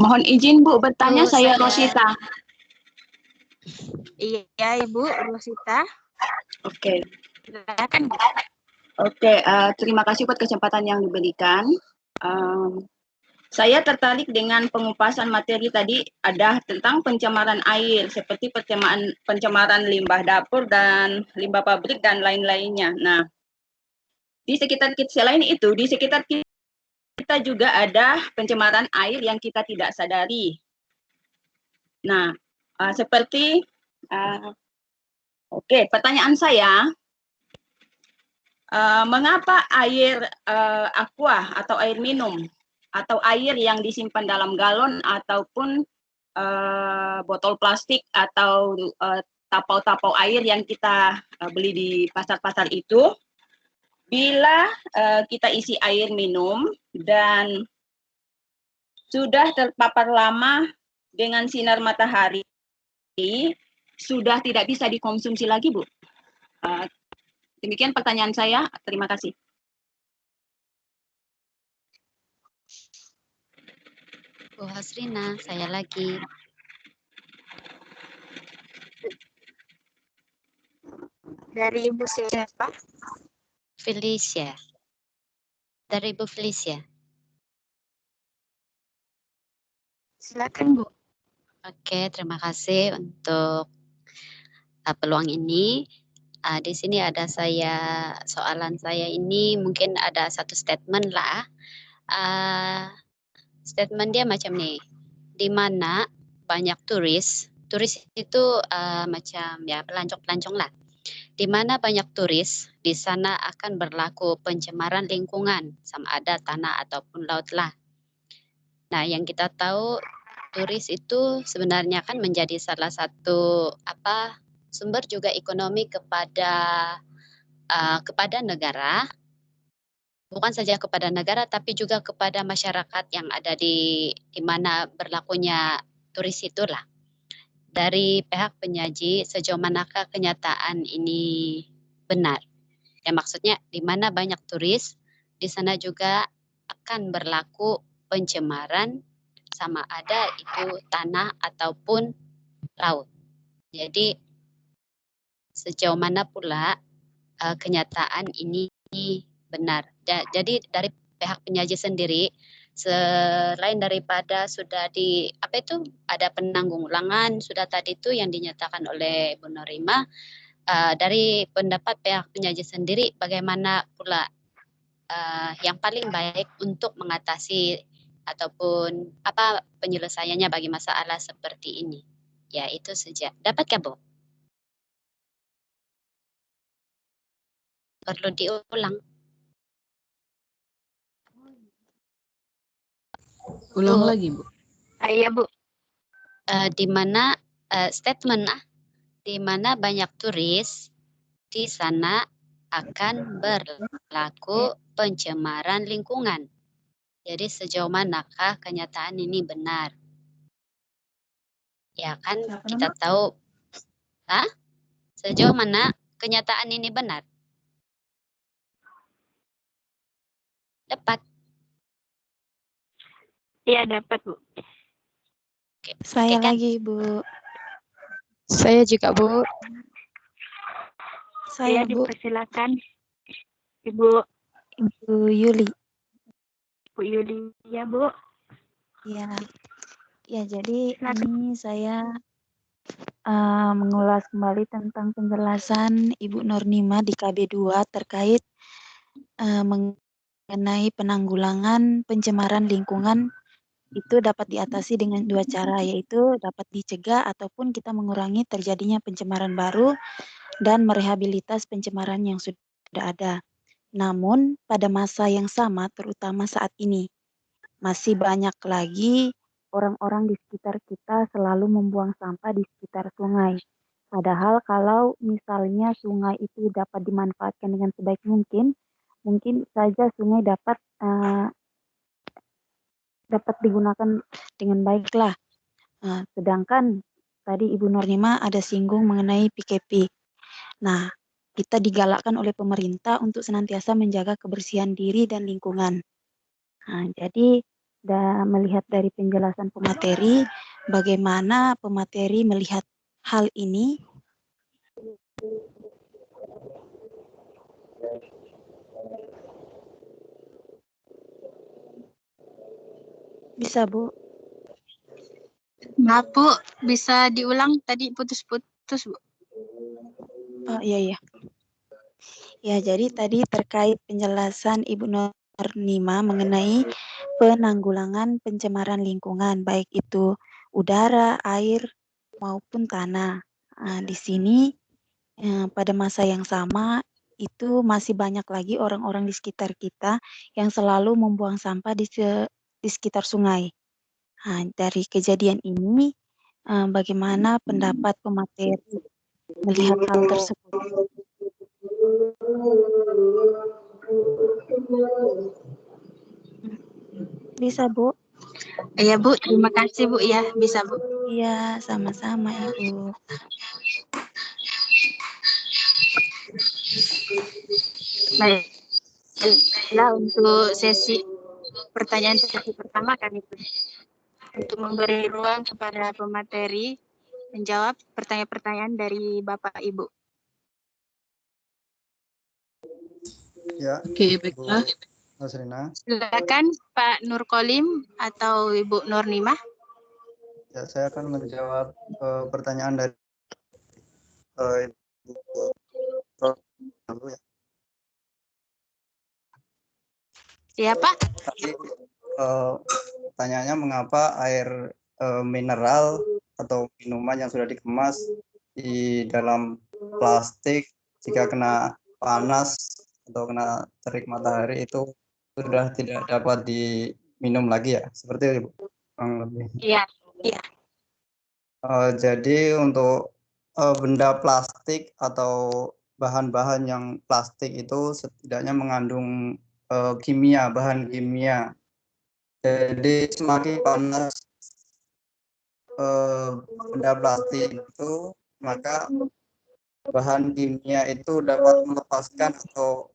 [SPEAKER 9] Mohon izin Bu bertanya, saya Rosita.
[SPEAKER 4] Iya Ibu Rosita.
[SPEAKER 9] Oke.
[SPEAKER 4] Silakan.
[SPEAKER 9] Oke, terima kasih buat kesempatan yang diberikan. Saya tertarik dengan pengupasan materi tadi ada tentang pencemaran air seperti pencemaran limbah dapur dan limbah pabrik dan lain-lainnya. Nah, di sekitar kita selain itu di sekitar kita juga ada pencemaran air yang kita tidak sadari. Nah, seperti pertanyaan saya, mengapa air aqua atau air minum atau air yang disimpan dalam galon ataupun botol plastik atau tapau-tapau air yang kita beli di pasar-pasar itu, bila kita isi air minum dan sudah terpapar lama dengan sinar matahari, sudah tidak bisa dikonsumsi lagi, Bu. Demikian pertanyaan saya. Terima kasih.
[SPEAKER 10] Bu Hasrina, saya lagi.
[SPEAKER 4] Dari Ibu siapa?
[SPEAKER 10] Felicia. Dari Ibu Felicia.
[SPEAKER 4] Silakan Bu.
[SPEAKER 10] Oke, terima kasih untuk peluang ini. Di sini ada soalan saya ini mungkin ada satu statement lah. Statement dia macam nih, di mana banyak turis itu macam ya pelancong-pelancong lah. Di mana banyak turis, di sana akan berlaku pencemaran lingkungan, sama ada tanah ataupun laut lah. Nah, yang kita tahu turis itu sebenarnya kan menjadi salah satu sumber juga ekonomi kepada negara. Bukan saja kepada negara, tapi juga kepada masyarakat yang ada di mana berlakunya turis itulah. Dari pihak penyaji, sejauh manakah kenyataan ini benar? Ya maksudnya di mana banyak turis, di sana juga akan berlaku pencemaran sama ada itu tanah ataupun laut. Jadi sejauh mana pula kenyataan ini benar. Jadi dari pihak penyaji sendiri, selain daripada sudah ada penanggulangan sudah tadi itu yang dinyatakan oleh Bu Norima, dari pendapat pihak penyaji sendiri bagaimana pula yang paling baik untuk mengatasi ataupun apa penyelesaiannya bagi masalah seperti ini? Ya itu saja. Dapatkah Bu? Perlu diulang.
[SPEAKER 6] Ulang lagi, Bu.
[SPEAKER 4] Iya, Bu.
[SPEAKER 10] Di mana statement di mana banyak turis, di sana akan berlaku pencemaran lingkungan. Jadi sejauh manakah kenyataan ini benar? Ya kan kita tahu, sejauh mana kenyataan ini benar? Dapat.
[SPEAKER 4] Iya, dapat, Bu.
[SPEAKER 10] Oke.
[SPEAKER 11] Saya
[SPEAKER 10] kan?
[SPEAKER 11] lagi, Bu.
[SPEAKER 12] Saya juga, Bu.
[SPEAKER 11] Saya, Bu.
[SPEAKER 4] Dipersilakan. Ibu
[SPEAKER 11] Yuli.
[SPEAKER 4] Bu Yuli, ya, Bu.
[SPEAKER 11] Ya. Ya, jadi ini saya mengulas kembali tentang penjelasan Ibu Nurnima di KB2 terkait mengenai penanggulangan pencemaran lingkungan itu dapat diatasi dengan 2 cara, yaitu dapat dicegah ataupun kita mengurangi terjadinya pencemaran baru dan merehabilitas pencemaran yang sudah ada. Namun pada masa yang sama, terutama saat ini, masih banyak lagi orang-orang di sekitar kita selalu membuang sampah di sekitar sungai. Padahal kalau misalnya sungai itu dapat dimanfaatkan dengan sebaik mungkin, mungkin saja sungai dapat digunakan dengan baiklah. Sedangkan tadi Ibu Nurnima ada singgung mengenai PKP. Nah, kita digalakkan oleh pemerintah untuk senantiasa menjaga kebersihan diri dan lingkungan. Nah, jadi melihat dari penjelasan pemateri, bagaimana pemateri melihat hal ini? Bisa, Bu?
[SPEAKER 4] Maaf Bu, bisa diulang tadi putus-putus Bu.
[SPEAKER 11] Oh iya. Ya, jadi tadi terkait penjelasan Ibu Nurnima mengenai penanggulangan pencemaran lingkungan, baik itu udara, air, maupun tanah. Nah, di sini pada masa yang sama itu masih banyak lagi orang-orang di sekitar kita yang selalu membuang sampah di sekitar sungai. Nah, dari kejadian ini, bagaimana pendapat pemateri melihat hal tersebut? Bisa, Bu?
[SPEAKER 4] Iya Bu, terima kasih Bu ya, bisa Bu.
[SPEAKER 11] Iya, sama-sama Ibu.
[SPEAKER 4] Baiklah, untuk sesi pertanyaan sesi pertama kami untuk memberi ruang kepada pemateri menjawab pertanyaan-pertanyaan dari Bapak Ibu.
[SPEAKER 5] Ya.
[SPEAKER 6] Oke, baiklah.
[SPEAKER 5] Nasrina.
[SPEAKER 4] Silakan Pak Nurkolim atau Ibu Nurnimah.
[SPEAKER 5] Ya, saya akan menjawab pertanyaan dari Ibu dulu ya.
[SPEAKER 4] Siapa?
[SPEAKER 5] Tadi pertanyaannya mengapa air mineral atau minuman yang sudah dikemas di dalam plastik jika kena panas atau kena terik matahari itu sudah tidak dapat diminum lagi ya, seperti itu Bu?
[SPEAKER 4] Iya.
[SPEAKER 5] Jadi untuk benda plastik atau bahan-bahan yang plastik itu setidaknya mengandung bahan kimia. Jadi semakin panas benda plastik itu, maka bahan kimia itu dapat melepaskan atau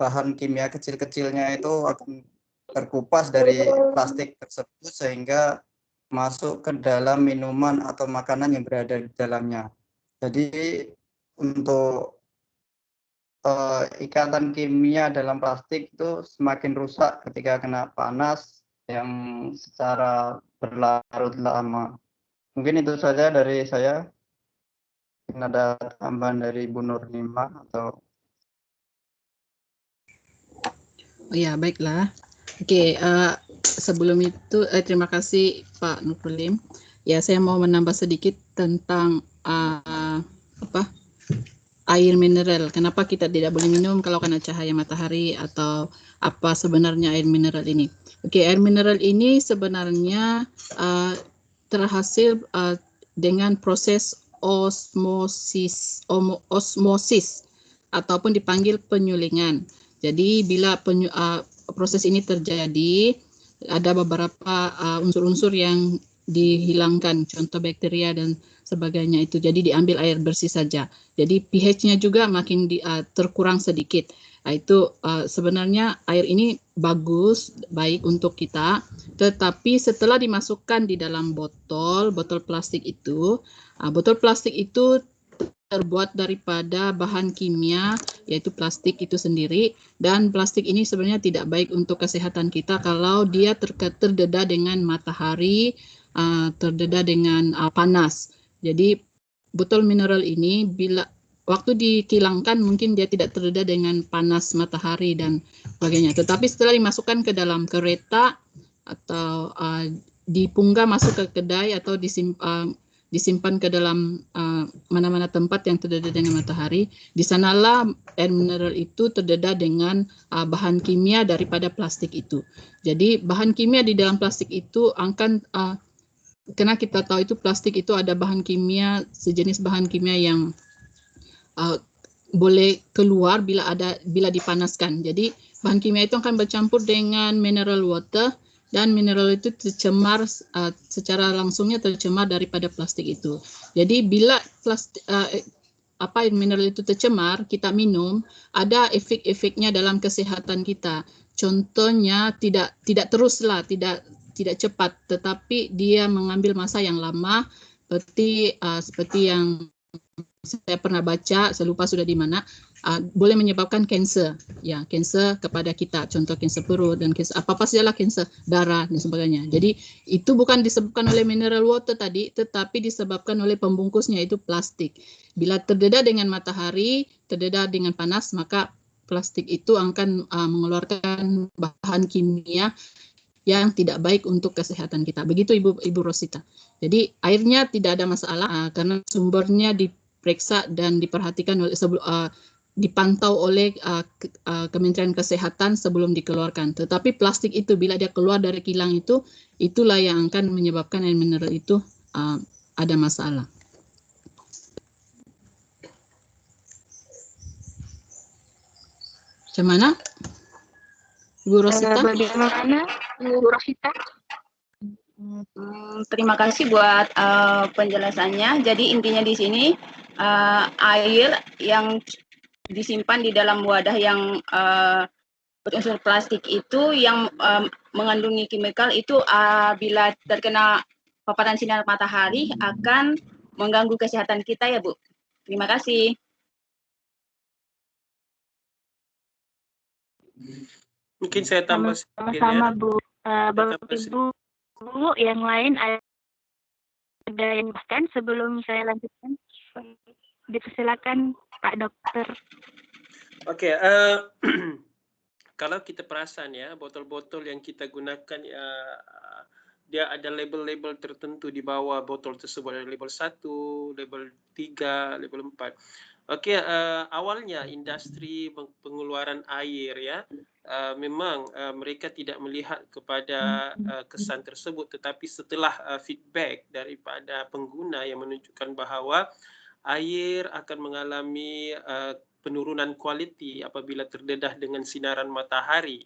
[SPEAKER 5] bahan kimia kecil-kecilnya itu akan terkupas dari plastik tersebut sehingga masuk ke dalam minuman atau makanan yang berada di dalamnya. Jadi untuk ikatan kimia dalam plastik itu semakin rusak ketika kena panas yang secara berlarut lama. Mungkin itu saja dari saya. Mungkin ada tambahan dari Bu Nurnima atau?
[SPEAKER 6] Oh ya, baiklah. Oke, sebelum itu terima kasih Pak Nurkolim. Ya, saya mau menambah sedikit tentang air mineral. Kenapa kita tidak boleh minum kalau kena cahaya matahari atau apa sebenarnya air mineral ini? Oke, air mineral ini sebenarnya terhasil dengan proses osmosis ataupun dipanggil penyulingan. Jadi bila proses ini terjadi, ada beberapa unsur-unsur yang dihilangkan, contoh bakteria dan sebagainya itu. Jadi diambil air bersih saja. Jadi pH-nya juga makin terkurang sedikit. Itu sebenarnya air ini baik untuk kita. Tetapi setelah dimasukkan di dalam botol plastik itu, botol plastik itu terbuat daripada bahan kimia, yaitu plastik itu sendiri, dan plastik ini sebenarnya tidak baik untuk kesehatan kita kalau dia terdedah dengan matahari, terdedah dengan panas. Jadi botol mineral ini bila waktu dikilangkan mungkin dia tidak terdedah dengan panas matahari dan sebagainya. Tetapi setelah dimasukkan ke dalam kereta atau dipunggah masuk ke kedai atau disimpan ke dalam mana-mana tempat yang terdedah dengan matahari. Di sanalah air mineral itu terdedah dengan bahan kimia daripada plastik itu. Jadi bahan kimia di dalam plastik itu akan karena kita tahu itu plastik itu ada bahan kimia, sejenis bahan kimia yang boleh keluar bila dipanaskan. Jadi bahan kimia itu akan bercampur dengan mineral water dan mineral itu tercemar secara langsungnya tercemar daripada plastik itu. Jadi bila plastik air mineral itu tercemar, kita minum, ada efek-efeknya dalam kesehatan kita. Contohnya tidak teruslah, tidak cepat, tetapi dia mengambil masa yang lama, seperti yang saya pernah baca, saya lupa sudah di mana, boleh menyebabkan kanser, ya, kanser kepada kita, contoh kanser perut dan kanser apa sajalah, kanser darah dan sebagainya. Jadi itu bukan disebabkan oleh mineral water tadi, tetapi disebabkan oleh pembungkusnya itu plastik. Bila terdedah dengan matahari, terdedah dengan panas, maka plastik itu akan mengeluarkan bahan kimia yang tidak baik untuk kesehatan kita. Begitu Ibu Rosita. Jadi airnya tidak ada masalah karena sumbernya diperiksa dan diperhatikan oleh dipantau oleh Kementerian Kesehatan sebelum dikeluarkan. Tetapi plastik itu bila dia keluar dari kilang itu, itulah yang akan menyebabkan air mineral itu ada masalah. Macam mana, Ibu Rosita?
[SPEAKER 4] Bagaimana Ibu Rosita?
[SPEAKER 9] Terima kasih buat penjelasannya. Jadi intinya di sini air yang disimpan di dalam wadah yang berunsur plastik itu yang mengandungi kimikal itu bila terkena paparan sinar matahari akan mengganggu kesehatan kita ya Bu. Terima kasih.
[SPEAKER 3] Mungkin saya tambah sedikit
[SPEAKER 4] Sama-sama
[SPEAKER 3] ya.
[SPEAKER 4] Bu. Bapak Ibu yang lain ada yang bahkan sebelum saya lanjutkan, dipersilakan Pak Dokter.
[SPEAKER 3] Oke, kalau kita perasan ya, botol-botol yang kita gunakan dia ada label-label tertentu di bawah botol tersebut, ada label 1, label 3, label 4. Oke, awalnya industri pengeluaran air ya, memang mereka tidak melihat kepada kesan tersebut, tetapi setelah feedback daripada pengguna yang menunjukkan bahawa air akan mengalami penurunan kualiti apabila terdedah dengan sinaran matahari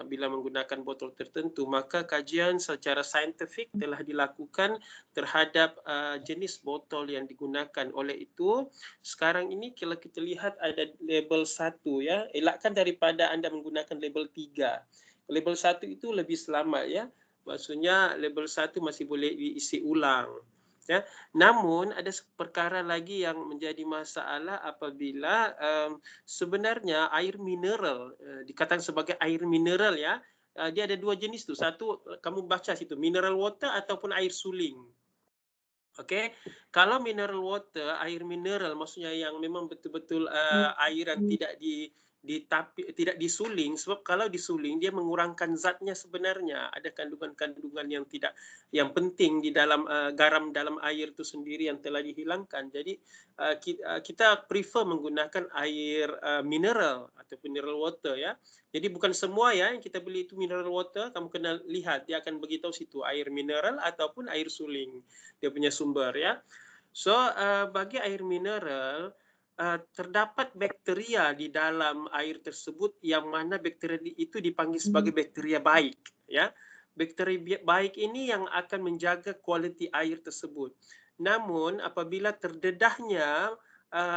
[SPEAKER 3] bila menggunakan botol tertentu, maka kajian secara saintifik telah dilakukan terhadap jenis botol yang digunakan. Oleh itu, sekarang ini kalau kita lihat ada label 1 ya, elakkan daripada Anda menggunakan label 3. Label 1 itu lebih selamat ya. Maksudnya label 1 masih boleh diisi ulang. Ya, namun ada perkara lagi yang menjadi masalah apabila sebenarnya air mineral dikatakan sebagai air mineral ya, dia ada dua jenis tu. Satu kamu baca situ mineral water ataupun air suling. Okey, kalau mineral water, air mineral maksudnya yang memang betul-betul air yang tidak disuling, sebab kalau disuling dia mengurangkan zatnya sebenarnya, ada kandungan-kandungan yang penting di dalam garam dalam air itu sendiri yang telah dihilangkan. Jadi kita prefer menggunakan air mineral atau mineral water ya. Jadi bukan semua ya yang kita beli itu mineral water, kamu kena lihat dia akan beritahu situ air mineral ataupun air suling dia punya sumber ya. So bagi air mineral terdapat bakteria di dalam air tersebut yang mana bakteria itu dipanggil sebagai bakteria baik ya. Bakteria baik ini yang akan menjaga kualiti air tersebut. Namun apabila terdedahnya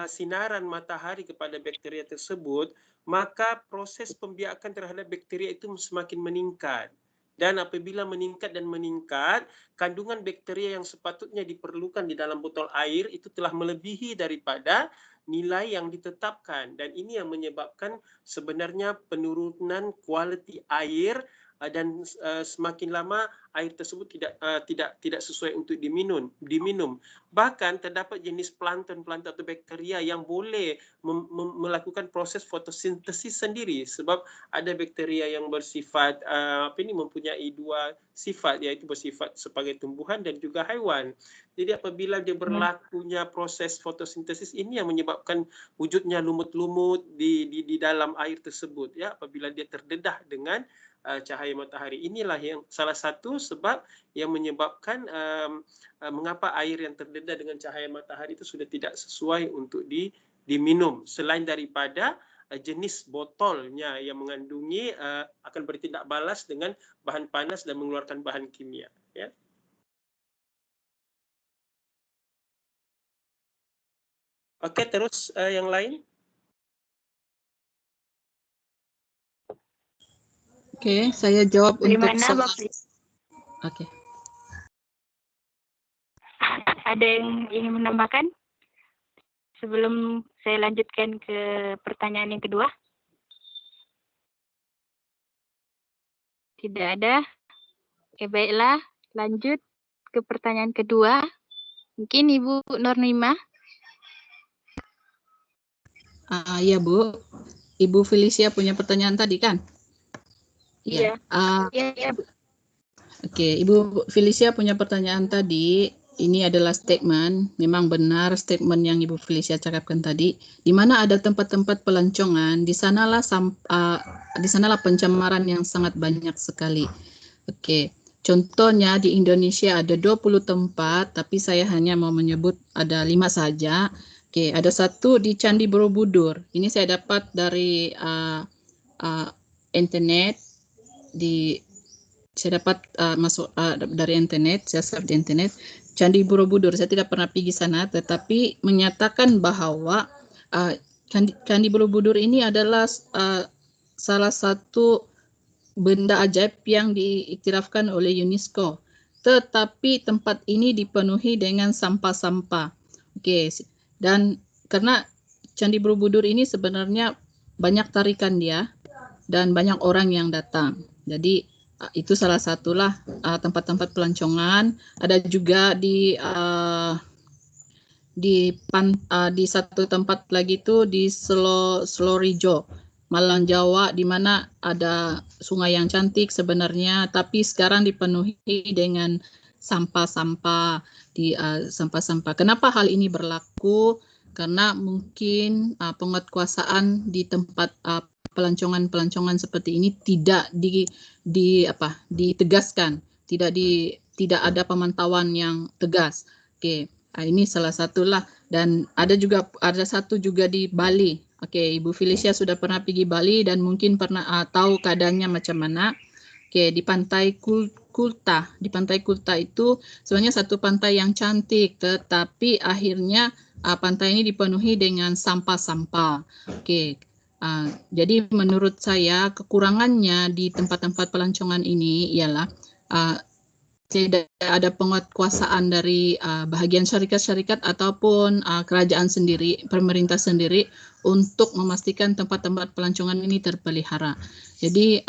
[SPEAKER 3] sinaran matahari kepada bakteria tersebut, maka proses pembiakan terhadap bakteria itu semakin meningkat. Dan apabila meningkat dan meningkat, kandungan bakteria yang sepatutnya diperlukan di dalam botol air itu telah melebihi daripada nilai yang ditetapkan. Dan ini yang menyebabkan sebenarnya penurunan kualiti air dan semakin lama air tersebut tidak sesuai untuk diminum. Bahkan terdapat jenis plankton atau bakteria yang boleh melakukan proses fotosintesis sendiri, sebab ada bakteria yang bersifat mempunyai dua sifat, yaitu bersifat sebagai tumbuhan dan juga haiwan. Jadi apabila dia berlakunya proses fotosintesis ini yang menyebabkan wujudnya lumut-lumut di dalam air tersebut, ya, apabila dia terdedah dengan cahaya matahari. Inilah yang salah satu sebab yang menyebabkan mengapa air yang terdedah dengan cahaya matahari itu sudah tidak sesuai untuk diminum, selain daripada jenis botolnya yang mengandungi akan bertindak balas dengan bahan panas dan mengeluarkan bahan kimia, ya. Oke, terus yang lain?
[SPEAKER 6] Oke, saya jawab untuk Oke.
[SPEAKER 4] Ada yang ingin menambahkan sebelum saya lanjutkan ke pertanyaan yang kedua? Tidak ada. Oke, baiklah, lanjut ke pertanyaan kedua. Mungkin Ibu Nurnima.
[SPEAKER 6] Ya, Bu. Ibu Felicia punya pertanyaan tadi kan?
[SPEAKER 4] Iya. Iya, Bu.
[SPEAKER 6] Oke, Ibu Felicia punya pertanyaan tadi. Ini adalah statement, memang benar statement yang Ibu Felicia cakapkan tadi. Di mana ada tempat-tempat pelancongan, di sanalah pencemaran yang sangat banyak sekali. Oke, contohnya di Indonesia ada 20 tempat, tapi saya hanya mau menyebut ada 5 saja. Oke, ada satu di Candi Borobudur. Ini saya dapat dari internet. Saya dapat dari internet, saya search di internet, Candi Borobudur. Saya tidak pernah pergi sana, tetapi menyatakan bahwa Candi Borobudur ini adalah salah satu benda ajaib yang diiktirafkan oleh UNESCO. Tetapi tempat ini dipenuhi dengan sampah-sampah. Oke, dan karena Candi Borobudur ini sebenarnya banyak tarikan dia dan banyak orang yang datang. Jadi itu salah satulah tempat-tempat pelancongan. Ada juga di satu tempat lagi itu di Selorijo, Malang Jawa, di mana ada sungai yang cantik sebenarnya, tapi sekarang dipenuhi dengan sampah-sampah sampah-sampah. Kenapa hal ini berlaku? Karena mungkin penguatkuasaan di tempat pelancongan-pelancongan seperti ini tidak ditegaskan, tidak ada pemantauan yang tegas. Oke, ini salah satulah. Dan ada satu juga di Bali. Oke, Ibu Felicia sudah pernah pergi Bali dan mungkin pernah tahu keadaannya macam mana. Oke, di Pantai Kulta. Di Pantai Kulta itu sebenarnya satu pantai yang cantik, tetapi akhirnya pantai ini dipenuhi dengan sampah-sampah. Oke. Jadi menurut saya kekurangannya di tempat-tempat pelancongan ini ialah tidak ada penguatkuasaan dari bahagian syarikat-syarikat ataupun kerajaan sendiri, pemerintah sendiri untuk memastikan tempat-tempat pelancongan ini terpelihara. Jadi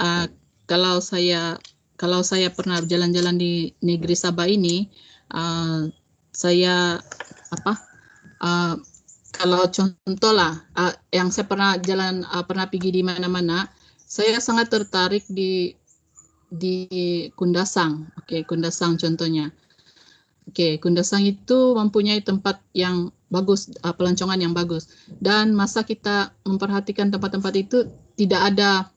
[SPEAKER 6] kalau saya pernah jalan-jalan di negeri Sabah ini, kalau contoh lah, yang saya pernah pergi di mana-mana, saya sangat tertarik di Kundasang. Oke, Kundasang contohnya. Oke, Kundasang itu mempunyai tempat yang bagus, pelancongan yang bagus. Dan masa kita memperhatikan tempat-tempat itu tidak ada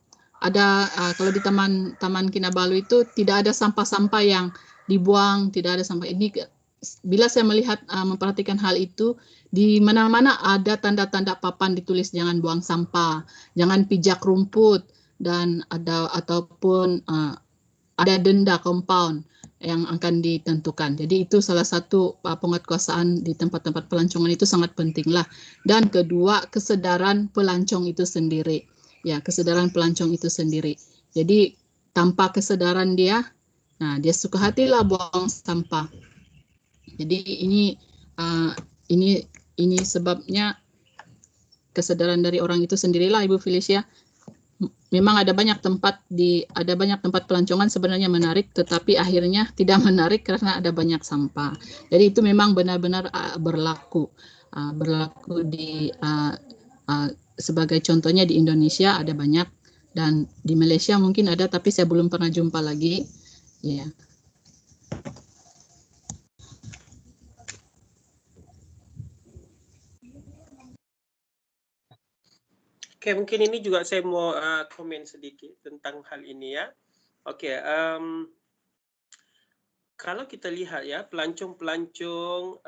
[SPEAKER 6] kalau di Taman Kinabalu itu tidak ada sampah-sampah yang dibuang, tidak ada sampah. Ini bila saya melihat memperhatikan hal itu, di mana-mana ada tanda-tanda papan ditulis jangan buang sampah, jangan pijak rumput, dan ataupun ada denda compound yang akan ditentukan. Jadi itu salah satu penguatkuasaan di tempat-tempat pelancongan itu sangat penting lah. Dan kedua, kesadaran pelancong itu sendiri. Ya, kesadaran pelancong itu sendiri. Jadi tanpa kesadaran dia suka hatilah buang sampah. Jadi ini sebabnya kesadaran dari orang itu sendirilah, Ibu Felicia. memang ada banyak tempat pelancongan sebenarnya menarik, tetapi akhirnya tidak menarik karena ada banyak sampah. Jadi itu memang benar-benar berlaku di sebagai contohnya di Indonesia ada banyak, dan di Malaysia mungkin ada, tapi saya belum pernah jumpa lagi. Ya.
[SPEAKER 3] Oke, mungkin ini juga saya mau komen sedikit tentang hal ini ya. Oke, kalau kita lihat ya pelancong-pelancong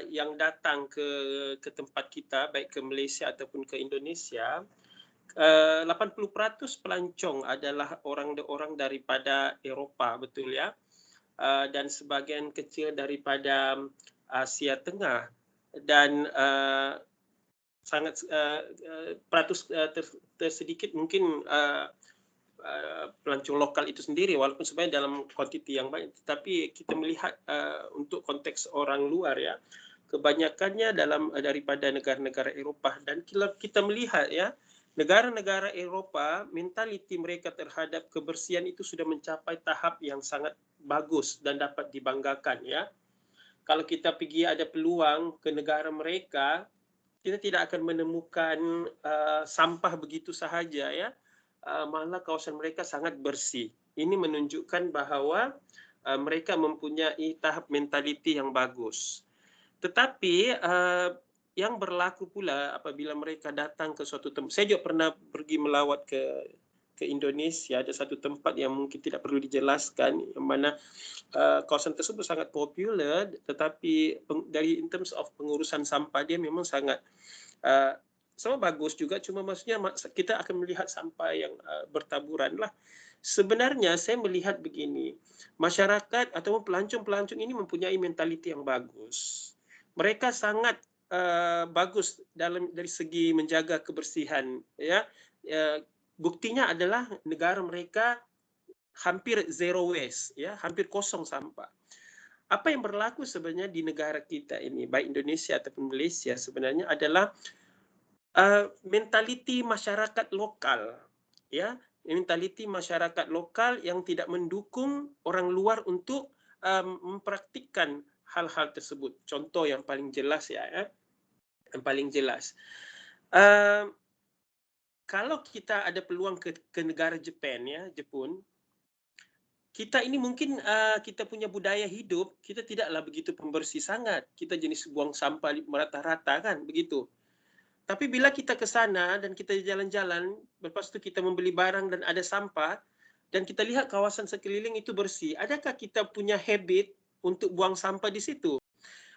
[SPEAKER 3] yang datang ke tempat kita, baik ke Malaysia ataupun ke Indonesia, 80% pelancong adalah orang daripada Eropah, betul ya, dan sebagian kecil daripada Asia Tengah, dan sangat peratus tersedikit mungkin pelancong lokal itu sendiri, walaupun sebenarnya dalam kuantiti yang banyak. Tetapi kita melihat untuk konteks orang luar ya, kebanyakannya daripada negara-negara Eropah, dan kita melihat ya negara-negara Eropah mentaliti mereka terhadap kebersihan itu sudah mencapai tahap yang sangat bagus dan dapat dibanggakan ya. Kalau kita pergi ada peluang ke negara mereka, kita tidak akan menemukan sampah begitu sahaja ya, malah kawasan mereka sangat bersih. Ini menunjukkan bahwa mereka mempunyai tahap mentaliti yang bagus. Tetapi yang berlaku pula apabila mereka datang ke suatu tempat, saya juga pernah pergi melawat ke Indonesia, ada satu tempat yang mungkin tidak perlu dijelaskan, yang mana kawasan tersebut sangat popular, tetapi dari in terms of pengurusan sampah dia memang sangat sama bagus juga, cuma maksudnya kita akan melihat sampah yang bertaburan lah. Sebenarnya saya melihat begini, masyarakat atau pelancong-pelancong ini mempunyai mentaliti yang bagus. Mereka sangat bagus dari segi menjaga kebersihan ya. Buktinya adalah negara mereka hampir zero waste ya, hampir kosong sampah. Apa yang berlaku sebenarnya di negara kita ini, baik Indonesia ataupun Malaysia, sebenarnya adalah mentaliti masyarakat lokal ya, mentaliti masyarakat lokal yang tidak mendukung orang luar untuk mempraktikkan hal-hal tersebut. Contoh yang paling jelas ya, yang paling jelas. Kalau kita ada peluang ke negara Jepun ya, kita ini mungkin kita punya budaya hidup, kita tidaklah begitu pembersih sangat. Kita jenis buang sampah merata-rata kan, begitu. Tapi bila kita ke sana dan kita jalan-jalan, lepas itu kita membeli barang dan ada sampah, dan kita lihat kawasan sekeliling itu bersih, adakah kita punya habit untuk buang sampah di situ?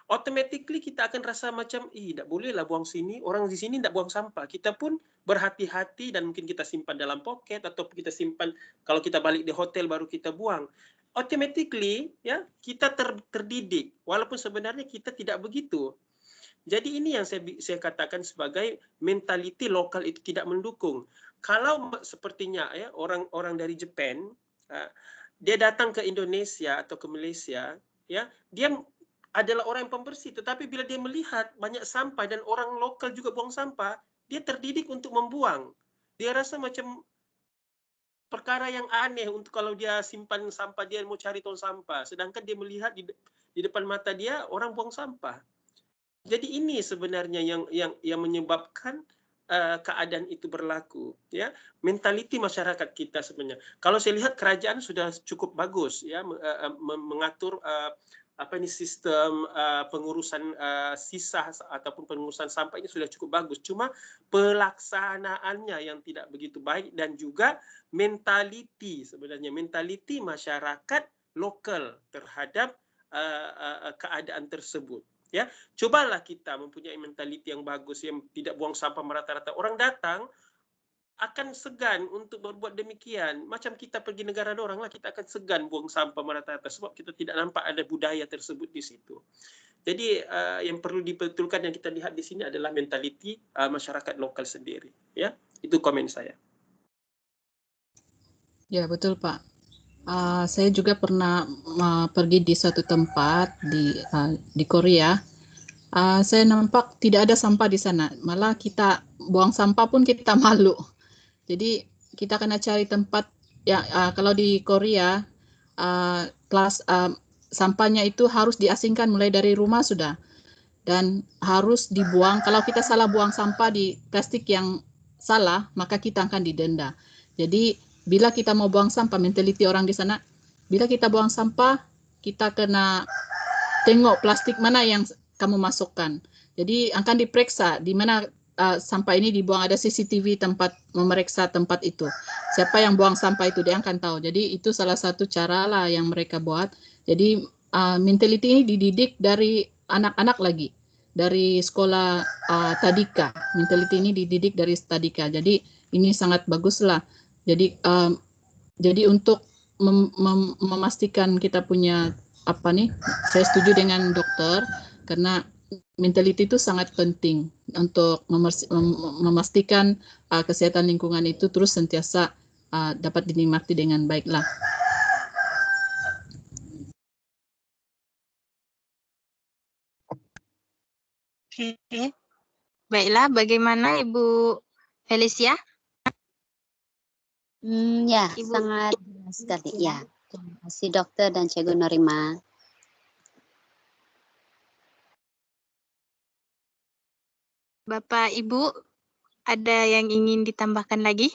[SPEAKER 3] Automatically kita akan rasa macam, tidak bolehlah buang sini, orang di sini tidak buang sampah. Kita pun berhati-hati dan mungkin kita simpan dalam poket atau kita simpan kalau kita balik di hotel baru kita buang. Automatically ya kita terdidik, walaupun sebenarnya kita tidak begitu. Jadi ini yang saya katakan sebagai mentaliti lokal itu tidak mendukung. Kalau sepertinya ya orang dari Jepun dia datang ke Indonesia atau ke Malaysia ya, dia adalah orang yang pembersih, tetapi bila dia melihat banyak sampah dan orang lokal juga buang sampah, dia terdidik untuk membuang. Dia rasa macam perkara yang aneh untuk kalau dia simpan sampah, dia mau cari tong sampah, sedangkan dia melihat di depan mata dia orang buang sampah. Jadi ini sebenarnya yang menyebabkan keadaan itu berlaku ya, mentaliti masyarakat kita sebenarnya. Kalau saya lihat kerajaan sudah cukup bagus ya mengatur sistem pengurusan sisa ataupun pengurusan sampah ini sudah cukup bagus. Cuma pelaksanaannya yang tidak begitu baik, dan juga mentaliti sebenarnya, mentaliti masyarakat lokal terhadap keadaan tersebut. Ya, cobalah kita mempunyai mentaliti yang bagus, yang tidak buang sampah merata-rata. Orang datang akan segan untuk berbuat demikian. Macam kita pergi negara orang lah, kita akan segan buang sampah merata-rata sebab kita tidak nampak ada budaya tersebut di situ. Jadi yang perlu dibetulkan yang kita lihat di sini adalah mentaliti masyarakat lokal sendiri. Ya, itu komen saya.
[SPEAKER 6] Ya betul Pak. Saya juga pernah pergi di suatu tempat di Korea. Saya nampak tidak ada sampah di sana. Malah kita buang sampah pun kita malu. Jadi kita kena cari tempat ya. Kalau di Korea sampahnya itu harus diasingkan mulai dari rumah sudah, dan harus dibuang. Kalau kita salah buang sampah di plastik yang salah, maka kita akan didenda. Jadi bila kita mau buang sampah, mentaliti orang di sana, bila kita buang sampah, kita kena tengok plastik mana yang kamu masukkan. Jadi akan diperiksa di mana sampah ini dibuang, ada CCTV tempat memeriksa tempat itu. Siapa yang buang sampah itu, dia akan tahu. Jadi itu salah satu cara lah yang mereka buat. Jadi mentality ini dididik dari anak-anak lagi, dari sekolah tadika. Mentality ini dididik dari tadika. Jadi ini sangat bagus lah. Jadi untuk memastikan kita punya saya setuju dengan dokter, karena mentality itu sangat penting untuk memastikan kesehatan lingkungan itu terus sentiasa dapat dinikmati dengan baiklah.
[SPEAKER 4] Oke, baiklah. Bagaimana Ibu Felicia?
[SPEAKER 10] Ya,
[SPEAKER 4] Ibu.
[SPEAKER 10] sangat jelas sekali. Ya, terima kasih dokter dan Cikgu Norima.
[SPEAKER 4] Bapak, Ibu, ada yang ingin ditambahkan lagi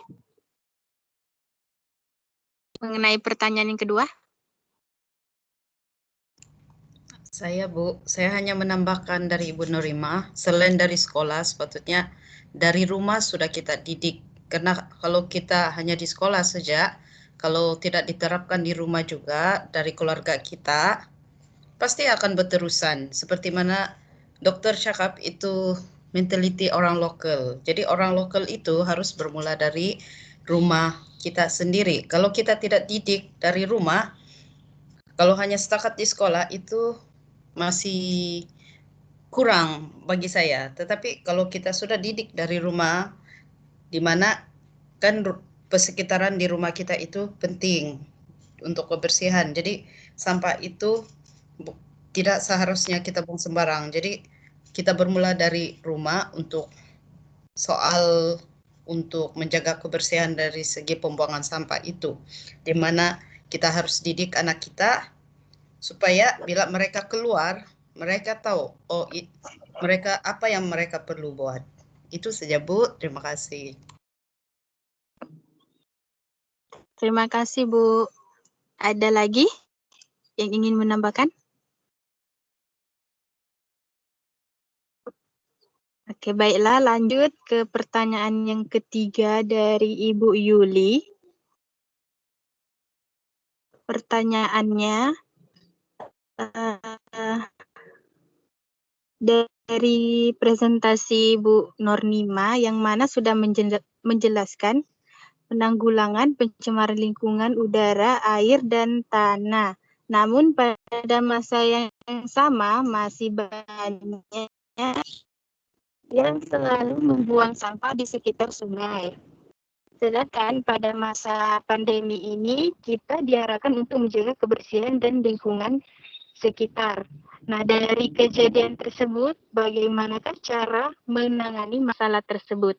[SPEAKER 4] mengenai pertanyaan yang kedua?
[SPEAKER 8] Saya hanya menambahkan dari Ibu Norima, selain dari sekolah, sepatutnya dari rumah sudah kita didik. Karena kalau kita hanya di sekolah saja, kalau tidak diterapkan di rumah juga dari keluarga kita, pasti akan berterusan. Seperti mana dokter cakap itu mentality orang lokal. Jadi orang lokal itu harus bermula dari rumah kita sendiri. Kalau kita tidak didik dari rumah, kalau hanya setakat di sekolah itu masih kurang bagi saya. Tetapi kalau kita sudah didik dari rumah, di mana kan persekitaran di rumah kita itu penting untuk kebersihan. Jadi sampah itu tidak seharusnya kita buang sembarang. Jadi kita bermula dari rumah untuk menjaga kebersihan dari segi pembuangan sampah itu, di mana kita harus didik anak kita supaya bila mereka keluar, mereka tahu mereka apa yang mereka perlu buat. Itu saja Bu, terima kasih.
[SPEAKER 4] Terima kasih Bu. Ada lagi yang ingin menambahkan? Oke, baiklah, lanjut ke pertanyaan yang ketiga dari Ibu Yuli. Pertanyaannya, dari presentasi Bu Nornima yang mana sudah menjelaskan penanggulangan pencemaran lingkungan udara, air, dan tanah. Namun pada masa yang sama masih banyak yang selalu membuang sampah di sekitar sungai. Sedangkan pada masa pandemi ini kita diarahkan untuk menjaga kebersihan dan lingkungan sekitar. Nah, dari kejadian tersebut, bagaimanakah cara menangani masalah tersebut?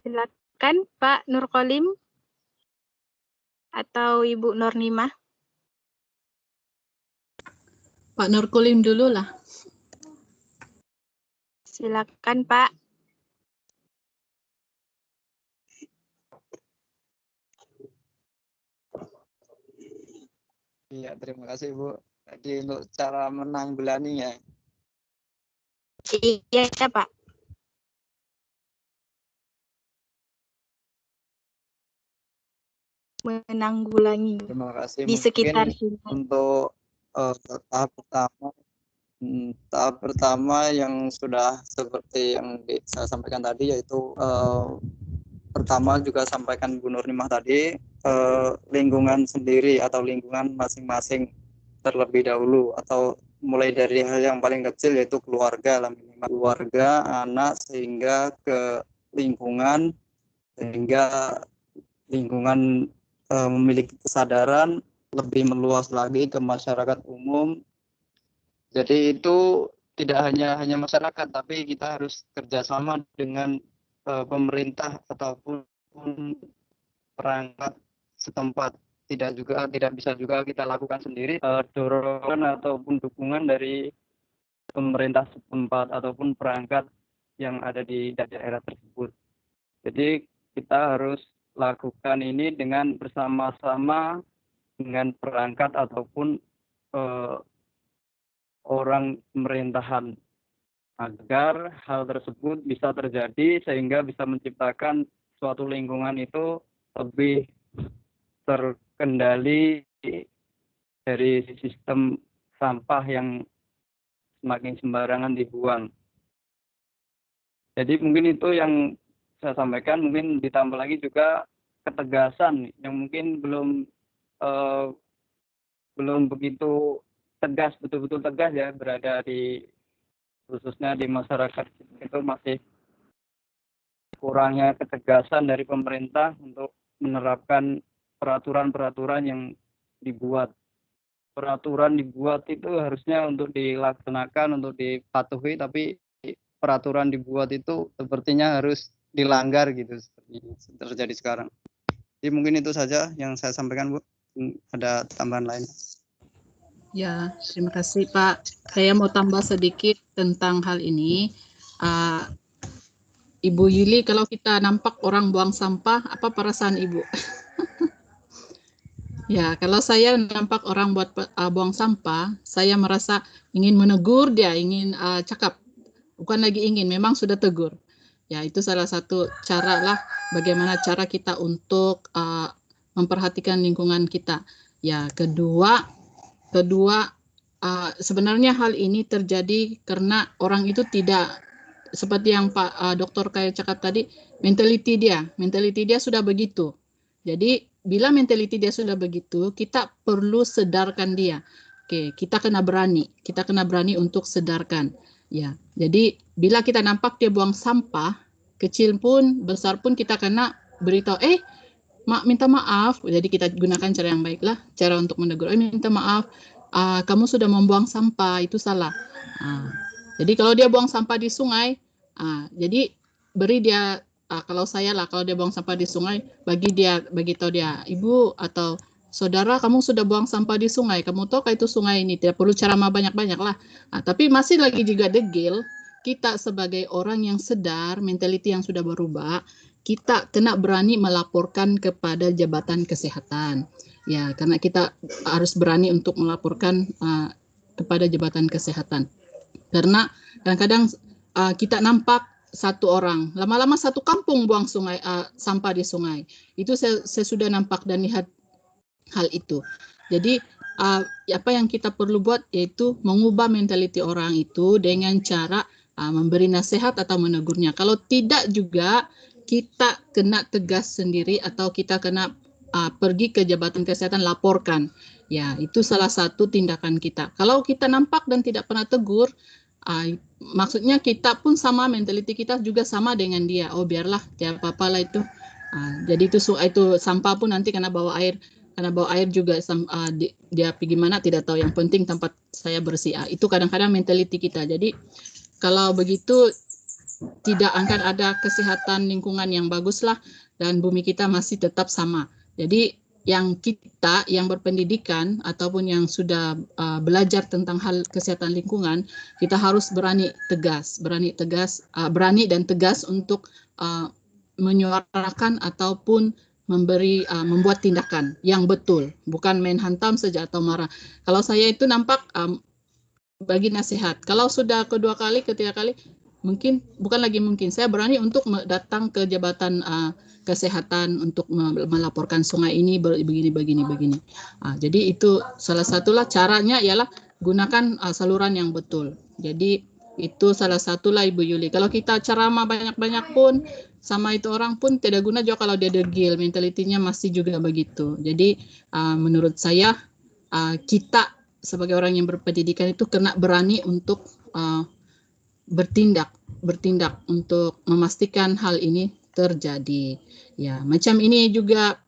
[SPEAKER 4] Silakan Pak Nurkolim atau Ibu Nornima.
[SPEAKER 6] Pak Nurkolim dulu lah.
[SPEAKER 4] Silakan Pak.
[SPEAKER 5] Iya, terima kasih Bu. Jadi untuk cara menanggulanginya.
[SPEAKER 4] Iya Pak. Menanggulangi
[SPEAKER 5] Terima kasih.
[SPEAKER 4] di sekitar sini.
[SPEAKER 5] Untuk tahap pertama yang sudah seperti yang saya sampaikan tadi, yaitu pertama juga sampaikan Bu Nurmah tadi, lingkungan sendiri atau lingkungan masing-masing terlebih dahulu, atau mulai dari hal yang paling kecil yaitu keluarga, minimal keluarga, anak, sehingga ke lingkungan, sehingga lingkungan memiliki kesadaran lebih meluas lagi ke masyarakat umum. Jadi itu tidak hanya masyarakat, tapi kita harus kerjasama dengan pemerintah ataupun perangkat setempat. Tidak bisa juga kita lakukan sendiri. Dorongan ataupun dukungan dari pemerintah setempat ataupun perangkat yang ada di daerah tersebut. Jadi kita harus lakukan ini dengan bersama-sama dengan perangkat ataupun orang pemerintahan agar hal tersebut bisa terjadi sehingga bisa menciptakan suatu lingkungan itu lebih terkendali dari sistem sampah yang semakin sembarangan dibuang. Jadi mungkin itu yang saya sampaikan, mungkin ditambah lagi juga ketegasan yang mungkin belum begitu tegas, betul-betul tegas ya, berada di khususnya di masyarakat itu masih kurangnya ketegasan dari pemerintah untuk menerapkan peraturan-peraturan yang dibuat. Peraturan dibuat itu harusnya untuk dilaksanakan, untuk dipatuhi, tapi peraturan dibuat itu sepertinya harus dilanggar gitu, seperti terjadi sekarang. Jadi mungkin itu saja yang saya sampaikan, Bu. Ada tambahan lain?
[SPEAKER 6] Ya, terima kasih Pak. Saya mau tambah sedikit tentang hal ini. Ibu Yuli, kalau kita nampak orang buang sampah, apa perasaan Ibu? Ya, kalau saya nampak orang buang sampah, saya merasa ingin menegur dia, ingin cakap. Bukan lagi ingin, memang sudah tegur. Ya, itu salah satu cara lah bagaimana cara kita untuk memperhatikan lingkungan kita. Ya, kedua sebenarnya hal ini terjadi karena orang itu tidak seperti yang Pak Dr. Kaya cakap tadi, mentality dia sudah begitu. Jadi bila mentality dia sudah begitu, kita perlu sedarkan dia. Oke, kita kena berani untuk sedarkan. Ya, jadi bila kita nampak dia buang sampah, kecil pun, besar pun kita kena beritahu, minta maaf. Jadi kita gunakan cara yang baiklah, cara untuk menegur. Minta maaf, kamu sudah membuang sampah, itu salah. Jadi kalau dia buang sampah di sungai, jadi beri dia, kalau saya lah, kalau dia buang sampah di sungai, bagi tahu dia, ibu atau saudara, kamu sudah buang sampah di sungai, kamu tahu itu sungai ini, tidak perlu ceramah banyak-banyak lah. Tapi masih lagi juga degil, kita sebagai orang yang sedar, mentality yang sudah berubah, kita kena berani melaporkan kepada jabatan kesehatan. Ya, karena kita harus berani untuk melaporkan kepada jabatan kesehatan. Karena kadang-kadang kita nampak satu orang, lama-lama satu kampung buang sampah di sungai. Itu saya sudah nampak dan lihat hal itu. Jadi apa yang kita perlu buat yaitu mengubah mentaliti orang itu dengan cara memberi nasihat atau menegurnya. Kalau tidak juga kita kena tegas sendiri atau kita kena pergi ke jabatan kesehatan, laporkan. Ya, itu salah satu tindakan kita. Kalau kita nampak dan tidak pernah tegur, maksudnya kita pun sama, mentality kita juga sama dengan dia. Oh biarlah, tidak apa-apa lah itu. Jadi itu sampah pun nanti karena bawa air juga dia pergi mana tidak tahu. Yang penting tempat saya bersih. Itu kadang-kadang mentality kita. Jadi kalau begitu tidak akan ada kesehatan lingkungan yang bagus lah dan bumi kita masih tetap sama. Jadi yang kita yang berpendidikan ataupun yang sudah belajar tentang hal kesehatan lingkungan, kita harus berani dan tegas untuk menyuarakan ataupun membuat tindakan yang betul, bukan main hantam saja atau marah. Kalau saya itu nampak bagi nasihat. Kalau sudah kedua kali, ketiga kali, saya berani untuk datang ke jabatan kesehatan untuk melaporkan sungai ini begini. Jadi itu salah satulah caranya ialah gunakan saluran yang betul. Jadi itu salah satulah Ibu Yuli. Kalau kita ceramah banyak-banyak pun sama itu orang pun tidak guna juga kalau dia degil, mentalitinya masih juga begitu. Jadi menurut saya kita sebagai orang yang berpendidikan itu kena berani untuk bertindak untuk memastikan hal ini terjadi. Ya, macam ini juga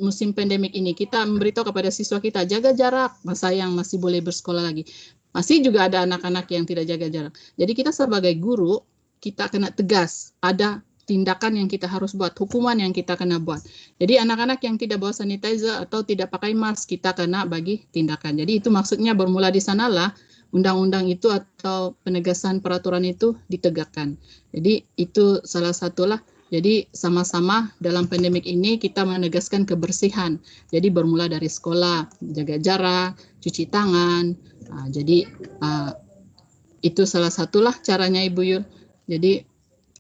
[SPEAKER 6] musim pandemik ini kita memberitahu kepada siswa kita jaga jarak, masa yang masih boleh bersekolah lagi. masih juga ada anak-anak yang tidak jaga jarak. Jadi kita sebagai guru, kita kena tegas, ada tindakan yang kita harus buat, hukuman yang kita kena buat. Jadi anak-anak yang tidak bawa sanitizer atau tidak pakai mask, kita kena bagi tindakan. Jadi itu maksudnya bermula di sanalah undang-undang itu atau penegasan peraturan itu ditegakkan. Jadi itu salah satulah. Jadi sama-sama dalam pandemik ini kita menegaskan kebersihan. Jadi bermula dari sekolah, jaga jarak, cuci tangan. Jadi itu salah satulah caranya Ibu Yul. Jadi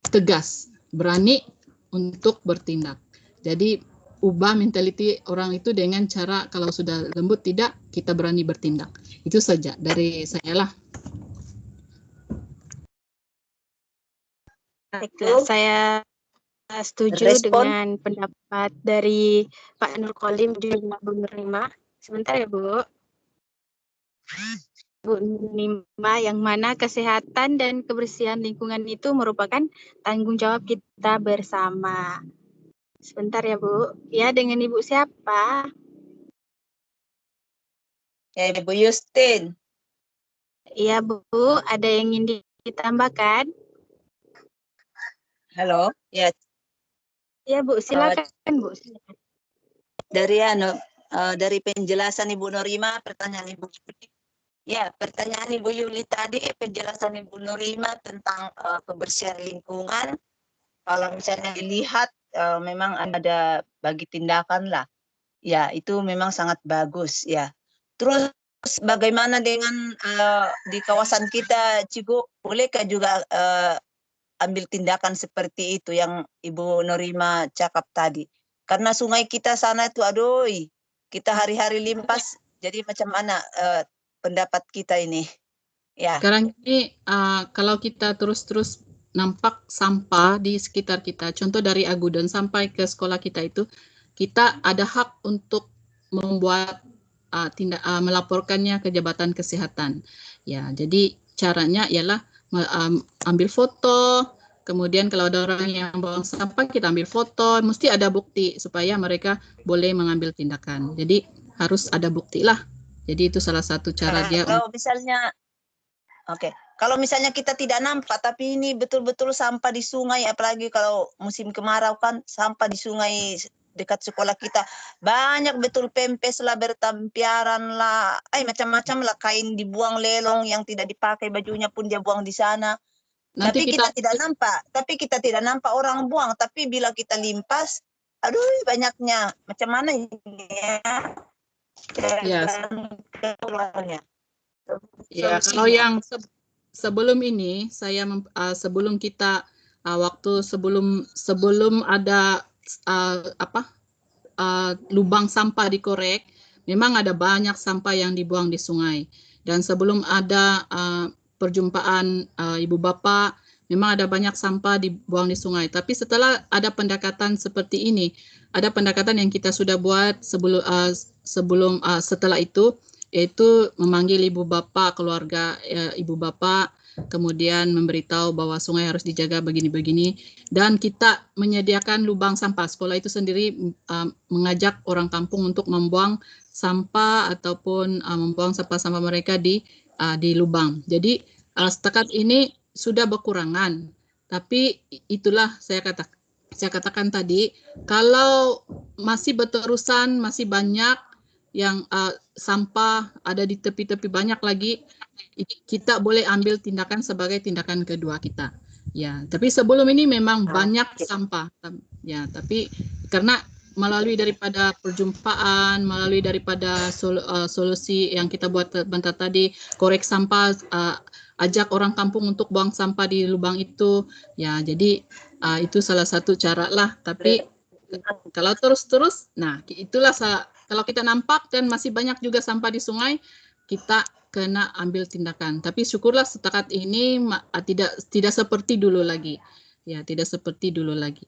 [SPEAKER 6] tegas, berani untuk bertindak. Jadi ubah mentality orang itu dengan cara kalau sudah lembut tidak, kita berani bertindak. Itu saja dari saya lah.
[SPEAKER 4] Baiklah, saya setuju dengan pendapat dari Pak Nur Kolim juga Bu Nurima. Sebentar ya Bu. Bu Nurima, yang mana kesehatan dan kebersihan lingkungan itu merupakan tanggung jawab kita bersama. Sebentar ya Bu. Ya, dengan Ibu siapa?
[SPEAKER 13] Ya, Ibu Yustin.
[SPEAKER 4] Iya Bu, ada yang ingin ditambahkan?
[SPEAKER 13] Halo, ya.
[SPEAKER 4] Ya Bu, silakan Bu. Silakan.
[SPEAKER 13] Dari penjelasan Ibu Nurima, pertanyaan Ibu Yuli. Ya, pertanyaan Ibu Yuli tadi, penjelasan Ibu Nurima tentang kebersihan lingkungan. Kalau misalnya dilihat, memang ada bagi tindakan lah. Ya, itu memang sangat bagus ya. Terus bagaimana dengan di kawasan kita, Cigo, bolehkah juga ambil tindakan seperti itu yang Ibu Nurima cakap tadi? Karena sungai kita sana itu, aduh, kita hari-hari limpas, jadi macam mana pendapat kita ini? Ya.
[SPEAKER 6] Sekarang ini kalau kita terus-terus nampak sampah di sekitar kita, contoh dari Agudan sampai ke sekolah kita itu, kita ada hak untuk membuat melaporkannya ke Jabatan Kesehatan. Ya, jadi caranya ialah ambil foto, kemudian kalau ada orang yang buang sampah kita ambil foto, mesti ada bukti supaya mereka boleh mengambil tindakan. Jadi harus ada bukti lah. Jadi itu salah satu cara dia.
[SPEAKER 13] Kalau misalnya, kalau misalnya kita tidak nampak, tapi ini betul-betul sampah di sungai, apalagi kalau musim kemarau kan sampah di sungai dekat sekolah kita banyak betul, pempes lah, bertampiaran lah, macam-macam lah, kain dibuang lelong yang tidak dipakai, bajunya pun dia buang di sana.
[SPEAKER 6] Nanti
[SPEAKER 13] kita tidak nampak orang buang, tapi bila kita limpas, aduh banyaknya, macam mana
[SPEAKER 6] ya? Ya, kalau yang sebelum ini saya sebelum kita waktu sebelum ada lubang sampah dikorek, memang ada banyak sampah yang dibuang di sungai. Dan sebelum ada perjumpaan ibu bapak, memang ada banyak sampah dibuang di sungai. Tapi setelah ada pendekatan seperti ini, ada pendekatan yang kita sudah buat setelah itu, yaitu memanggil ibu bapak, keluarga ibu bapak, kemudian memberitahu bahwa sungai harus dijaga begini-begini, dan kita menyediakan lubang sampah. Sekolah itu sendiri mengajak orang kampung untuk membuang sampah ataupun membuang sampah-sampah mereka di lubang. Jadi setakat ini sudah berkurangan, tapi itulah saya katakan tadi, kalau masih berterusan, masih banyak yang sampah ada di tepi-tepi banyak lagi, kita boleh ambil tindakan sebagai tindakan kedua kita. Ya, tapi sebelum ini memang banyak sampah. Ya, tapi karena melalui daripada perjumpaan, melalui daripada solusi yang kita buat bentar tadi, korek sampah, ajak orang kampung untuk buang sampah di lubang itu, ya jadi itu salah satu cara lah. Tapi kalau terus-terus, nah itulah kalau kita nampak dan masih banyak juga sampah di sungai, kita kena ambil tindakan. Tapi syukurlah setakat ini tidak seperti dulu lagi. Ya, tidak seperti dulu lagi.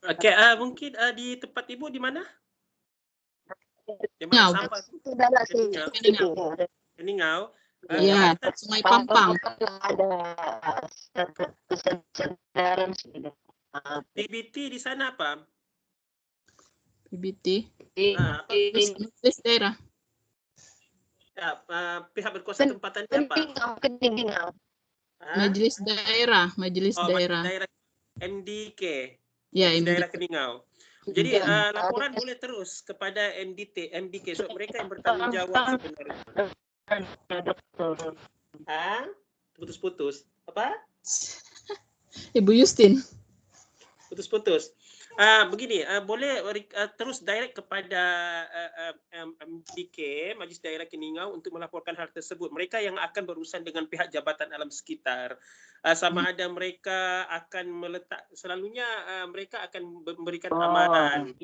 [SPEAKER 3] Oke, mungkin di tempat Ibu di mana? Di mana sampah? Keningau.
[SPEAKER 6] Ya, Sungai Pampang.
[SPEAKER 3] PBT di sana apa?
[SPEAKER 6] PBT. List daerah.
[SPEAKER 3] Ya, pihak berkuasa tempatan apa?
[SPEAKER 13] Keningau.
[SPEAKER 6] Majelis daerah, majelis
[SPEAKER 3] Oh,
[SPEAKER 6] daerah.
[SPEAKER 3] daerah MDK.
[SPEAKER 6] Ya,
[SPEAKER 3] Majelis Daerah
[SPEAKER 6] MDK.
[SPEAKER 3] Keningau. Jadi
[SPEAKER 6] Ya.
[SPEAKER 3] laporan boleh terus kepada MDK. So mereka yang bertanggung jawab sebenarnya. Putus-putus. Apa?
[SPEAKER 6] Ibu Justin.
[SPEAKER 3] Putus-putus. Begini, boleh terus direct kepada MDK, Majelis Daerah Keningau, untuk melaporkan hal tersebut. Mereka yang akan berurusan dengan pihak Jabatan Alam Sekitar. Sama ada mereka akan meletak, selalunya mereka akan memberikan amaran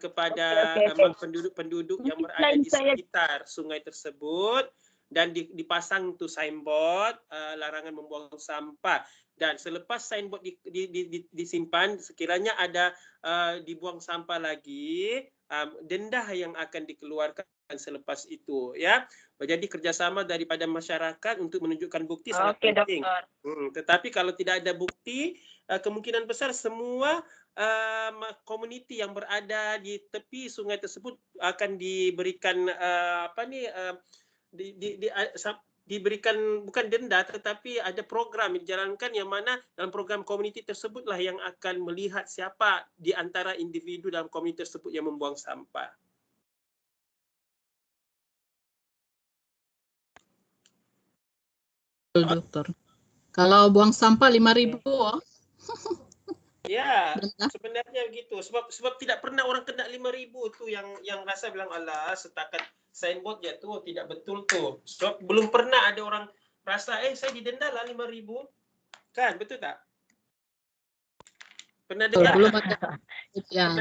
[SPEAKER 3] kepada penduduk-penduduk yang berada di sekitar sungai tersebut, dan dipasang tu signboard larangan membuang sampah. Dan selepas signboard disimpan, sekiranya ada dibuang sampah lagi, denda yang akan dikeluarkan selepas itu, ya. Jadi kerjasama daripada masyarakat untuk menunjukkan bukti sangat penting. Tetapi kalau tidak ada bukti, kemungkinan besar semua komuniti yang berada di tepi sungai tersebut akan diberikan diberikan bukan denda, tetapi ada program yang dijalankan, yang mana dalam program komuniti tersebutlah yang akan melihat siapa di antara individu dalam komuniti tersebut yang membuang sampah.
[SPEAKER 6] Dokter. Kalau buang sampah 5.000.
[SPEAKER 3] Ya, sebenarnya begitu. Sebab tidak pernah orang kena 5.000 tu yang rasa bilang alah setakat signboard je tu tidak betul tu. Sebab belum pernah ada orang rasa saya didenda lah 5.000. Kan, betul tak? Pernah dengar?
[SPEAKER 6] Belum ada. Ya,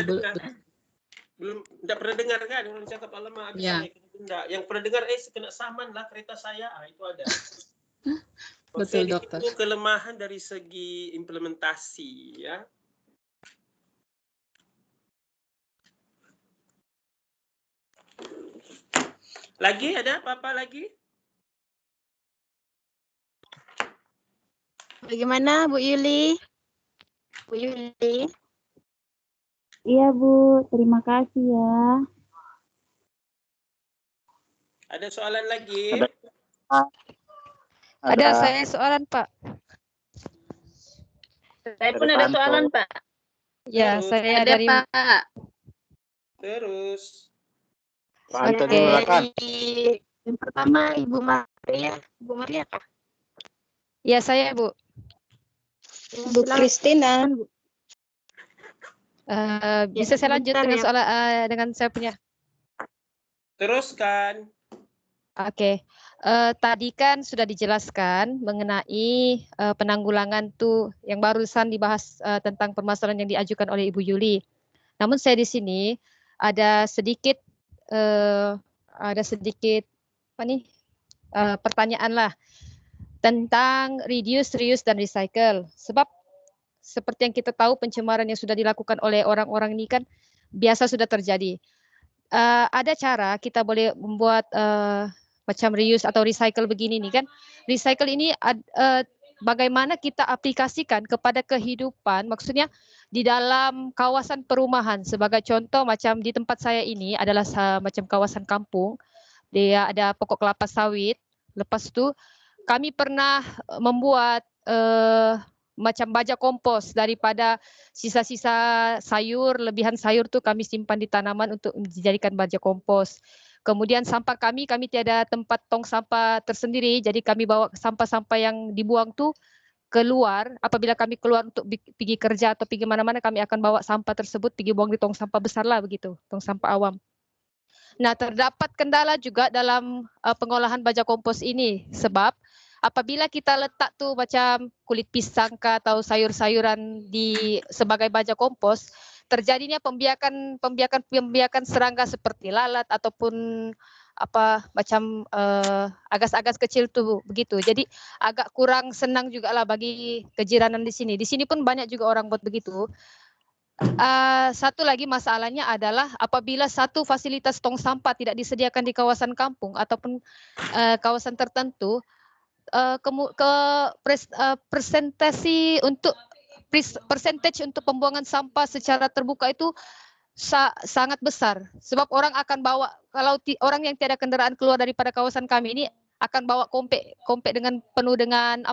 [SPEAKER 3] belum tidak pernah dengar kan orang cakap alamak habis saya kena denda. Yang pernah dengar kena saman lah kereta saya. Itu ada.
[SPEAKER 6] Betul, dokter.
[SPEAKER 3] Itu kelemahan dari segi implementasi, ya. Lagi ada apa-apa lagi?
[SPEAKER 12] Bagaimana Bu Yuli? Bu Yuli?
[SPEAKER 14] Iya Bu, terima kasih ya.
[SPEAKER 3] Ada soalan lagi?
[SPEAKER 12] Ada saya soalan Pak.
[SPEAKER 2] Saya pun ada soalan Pak.
[SPEAKER 12] Ya, saya
[SPEAKER 2] ada
[SPEAKER 12] dari
[SPEAKER 2] Pak.
[SPEAKER 3] Terus.
[SPEAKER 12] Oke. Yang pertama Ibu Maria. Ibu Maria apa? Ya, saya Bu.
[SPEAKER 11] Bu Kristina.
[SPEAKER 12] Bisa saya lanjut dengan soal dengan saya punya.
[SPEAKER 3] Teruskan.
[SPEAKER 12] Oke. Tadi kan sudah dijelaskan mengenai penanggulangan tuh yang barusan dibahas tentang permasalahan yang diajukan oleh Ibu Yuli. Namun saya di sini ada sedikit pertanyaan lah tentang reduce, reuse dan recycle. Sebab seperti yang kita tahu pencemaran yang sudah dilakukan oleh orang-orang ini kan biasa sudah terjadi. Ada cara kita boleh membuat macam reuse atau recycle begini nih kan. Recycle ini bagaimana kita aplikasikan kepada kehidupan, maksudnya di dalam kawasan perumahan. Sebagai contoh macam di tempat saya ini adalah macam kawasan kampung. Dia ada pokok kelapa sawit. Lepas tu kami pernah membuat macam baja kompos daripada sisa-sisa sayur, lebihan sayur tu kami simpan di tanaman untuk dijadikan baja kompos. Kemudian sampah kami tiada tempat tong sampah tersendiri, jadi kami bawa sampah-sampah yang dibuang tu keluar. Apabila kami keluar untuk pergi kerja atau pergi mana-mana, kami akan bawa sampah tersebut pergi buang di tong sampah besar lah begitu, tong sampah awam. Nah, terdapat kendala juga dalam pengolahan baja kompos ini, sebab apabila kita letak tu macam kulit pisang atau sayur-sayuran di sebagai baja kompos, terjadinya pembiakan serangga seperti lalat ataupun macam agas-agas kecil tuh begitu. Jadi agak kurang senang juga lah bagi kejiranan di sini. Di sini pun banyak juga orang buat begitu. Satu lagi masalahnya adalah apabila satu fasilitas tong sampah tidak disediakan di kawasan kampung ataupun kawasan tertentu, persentage untuk pembuangan sampah secara terbuka itu sangat besar. Sebab orang akan bawa, kalau orang yang tiada kendaraan keluar daripada kawasan kami ini akan bawa kompek dengan penuh dengan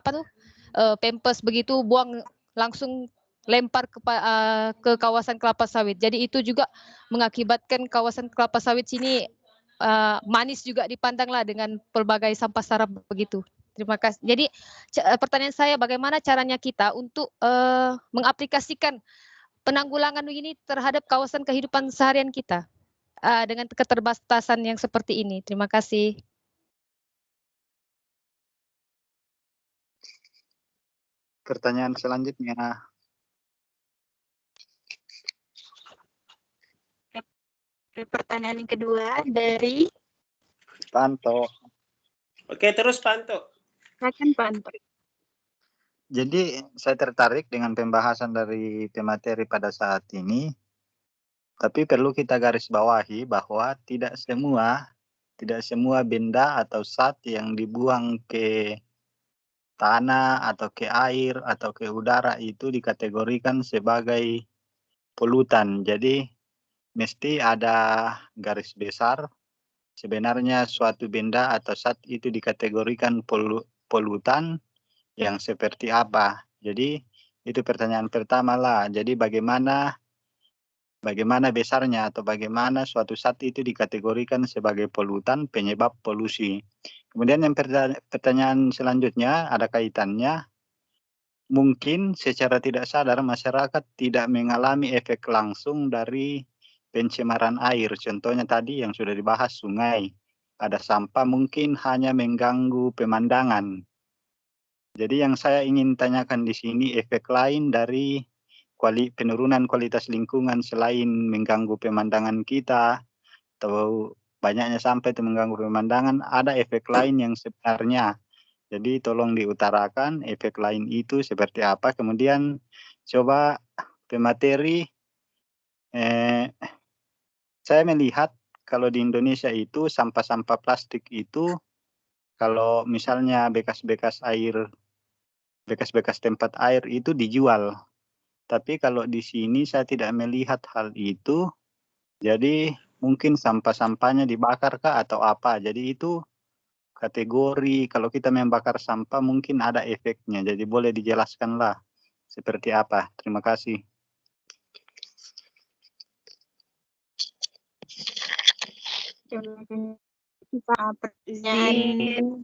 [SPEAKER 12] pampers begitu, buang langsung lempar ke kawasan kelapa sawit. Jadi itu juga mengakibatkan kawasan kelapa sawit sini manis juga dipandanglah dengan pelbagai sampah sarap begitu. Terima kasih. Jadi pertanyaan saya, bagaimana caranya kita untuk mengaplikasikan penanggulangan ini terhadap kawasan kehidupan seharian kita dengan keterbatasan yang seperti ini. Terima kasih.
[SPEAKER 15] Pertanyaan selanjutnya.
[SPEAKER 4] Pertanyaan yang kedua dari
[SPEAKER 15] Panto.
[SPEAKER 3] Oke, terus Panto.
[SPEAKER 4] Silakan Panto.
[SPEAKER 15] Jadi saya tertarik dengan pembahasan dari pemateri pada saat ini. Tapi perlu kita garis bawahi bahwa tidak semua benda atau zat yang dibuang ke tanah atau ke air atau ke udara itu dikategorikan sebagai polutan. Jadi mesti ada garis besar. Sebenarnya suatu benda atau zat itu dikategorikan polutan yang seperti apa. Jadi itu pertanyaan pertama lah. Jadi bagaimana besarnya atau bagaimana suatu zat itu dikategorikan sebagai polutan penyebab polusi. Kemudian yang pertanyaan selanjutnya ada kaitannya. Mungkin secara tidak sadar masyarakat tidak mengalami efek langsung dari pencemaran air. Contohnya tadi yang sudah dibahas sungai. Ada sampah mungkin hanya mengganggu pemandangan. Jadi yang saya ingin tanyakan di sini efek lain dari penurunan kualitas lingkungan selain mengganggu pemandangan kita atau banyaknya sampah itu mengganggu pemandangan, ada efek lain yang sebenarnya. Jadi tolong diutarakan efek lain itu seperti apa. Kemudian coba pemateri, saya melihat kalau di Indonesia itu sampah-sampah plastik itu kalau misalnya bekas-bekas tempat air itu dijual. Tapi kalau di sini saya tidak melihat hal itu. Jadi mungkin sampah-sampahnya dibakar kah atau apa. Jadi itu kategori kalau kita membakar sampah mungkin ada efeknya. Jadi boleh dijelaskanlah seperti apa. Terima kasih.
[SPEAKER 4] Pertanyaan.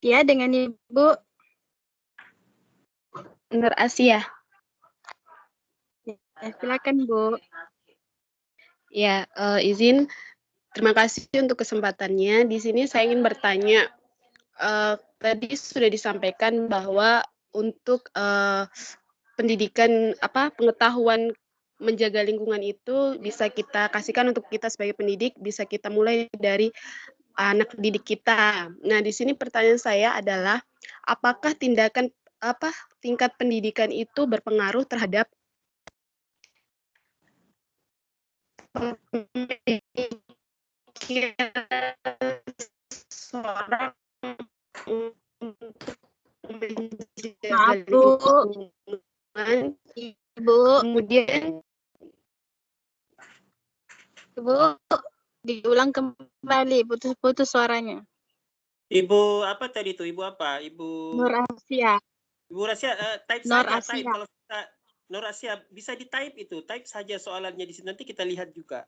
[SPEAKER 4] Ya, dengan Ibu
[SPEAKER 16] Nur Asia.
[SPEAKER 4] Ya, silakan Bu.
[SPEAKER 16] Ya, izin. Terima kasih untuk kesempatannya. Di sini saya ingin bertanya. Tadi sudah disampaikan bahwa untuk pendidikan pengetahuan menjaga lingkungan itu bisa kita kasihkan untuk kita sebagai pendidik, bisa kita mulai dari anak didik kita. Nah, di sini pertanyaan saya adalah apakah tingkat pendidikan itu berpengaruh terhadap seorang untuk menjaga lingkungan.
[SPEAKER 4] Ibu.
[SPEAKER 16] Kemudian
[SPEAKER 4] Ibu, diulang kembali, putus-putus suaranya.
[SPEAKER 3] Ibu apa tadi itu? Ibu apa? Ibu
[SPEAKER 4] Nur Asia.
[SPEAKER 3] Ibu Rasia, type
[SPEAKER 4] Nur
[SPEAKER 3] saja.
[SPEAKER 4] Asia.
[SPEAKER 3] Type. Kalau kita Nur Asia bisa di type itu. Type saja soalannya di sini. Nanti kita lihat juga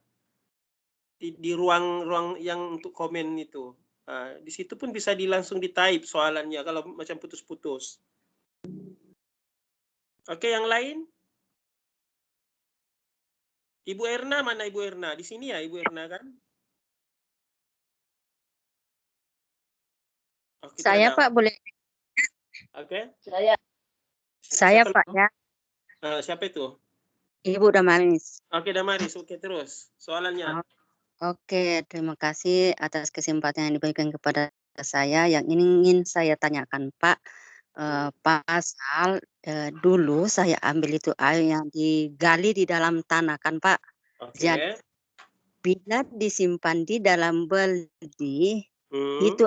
[SPEAKER 3] di ruang yang untuk komen itu. Di situ pun bisa langsung di type soalannya kalau macam putus-putus. Oke, yang lain? Ibu Erna, mana Ibu Erna? Di sini ya Ibu Erna kan? Oh,
[SPEAKER 17] Saya Pak boleh.
[SPEAKER 3] Oke.
[SPEAKER 17] Saya Pak ya.
[SPEAKER 3] Siapa itu?
[SPEAKER 17] Ibu Damaris.
[SPEAKER 3] Oke, Damaris. Oke, terus soalannya.
[SPEAKER 17] Oke, terima kasih atas kesempatan yang diberikan kepada saya. Yang ingin saya tanyakan Pak, pasal dulu saya ambil itu air yang digali di dalam tanah kan Pak. Jadi bila disimpan di dalam beldi itu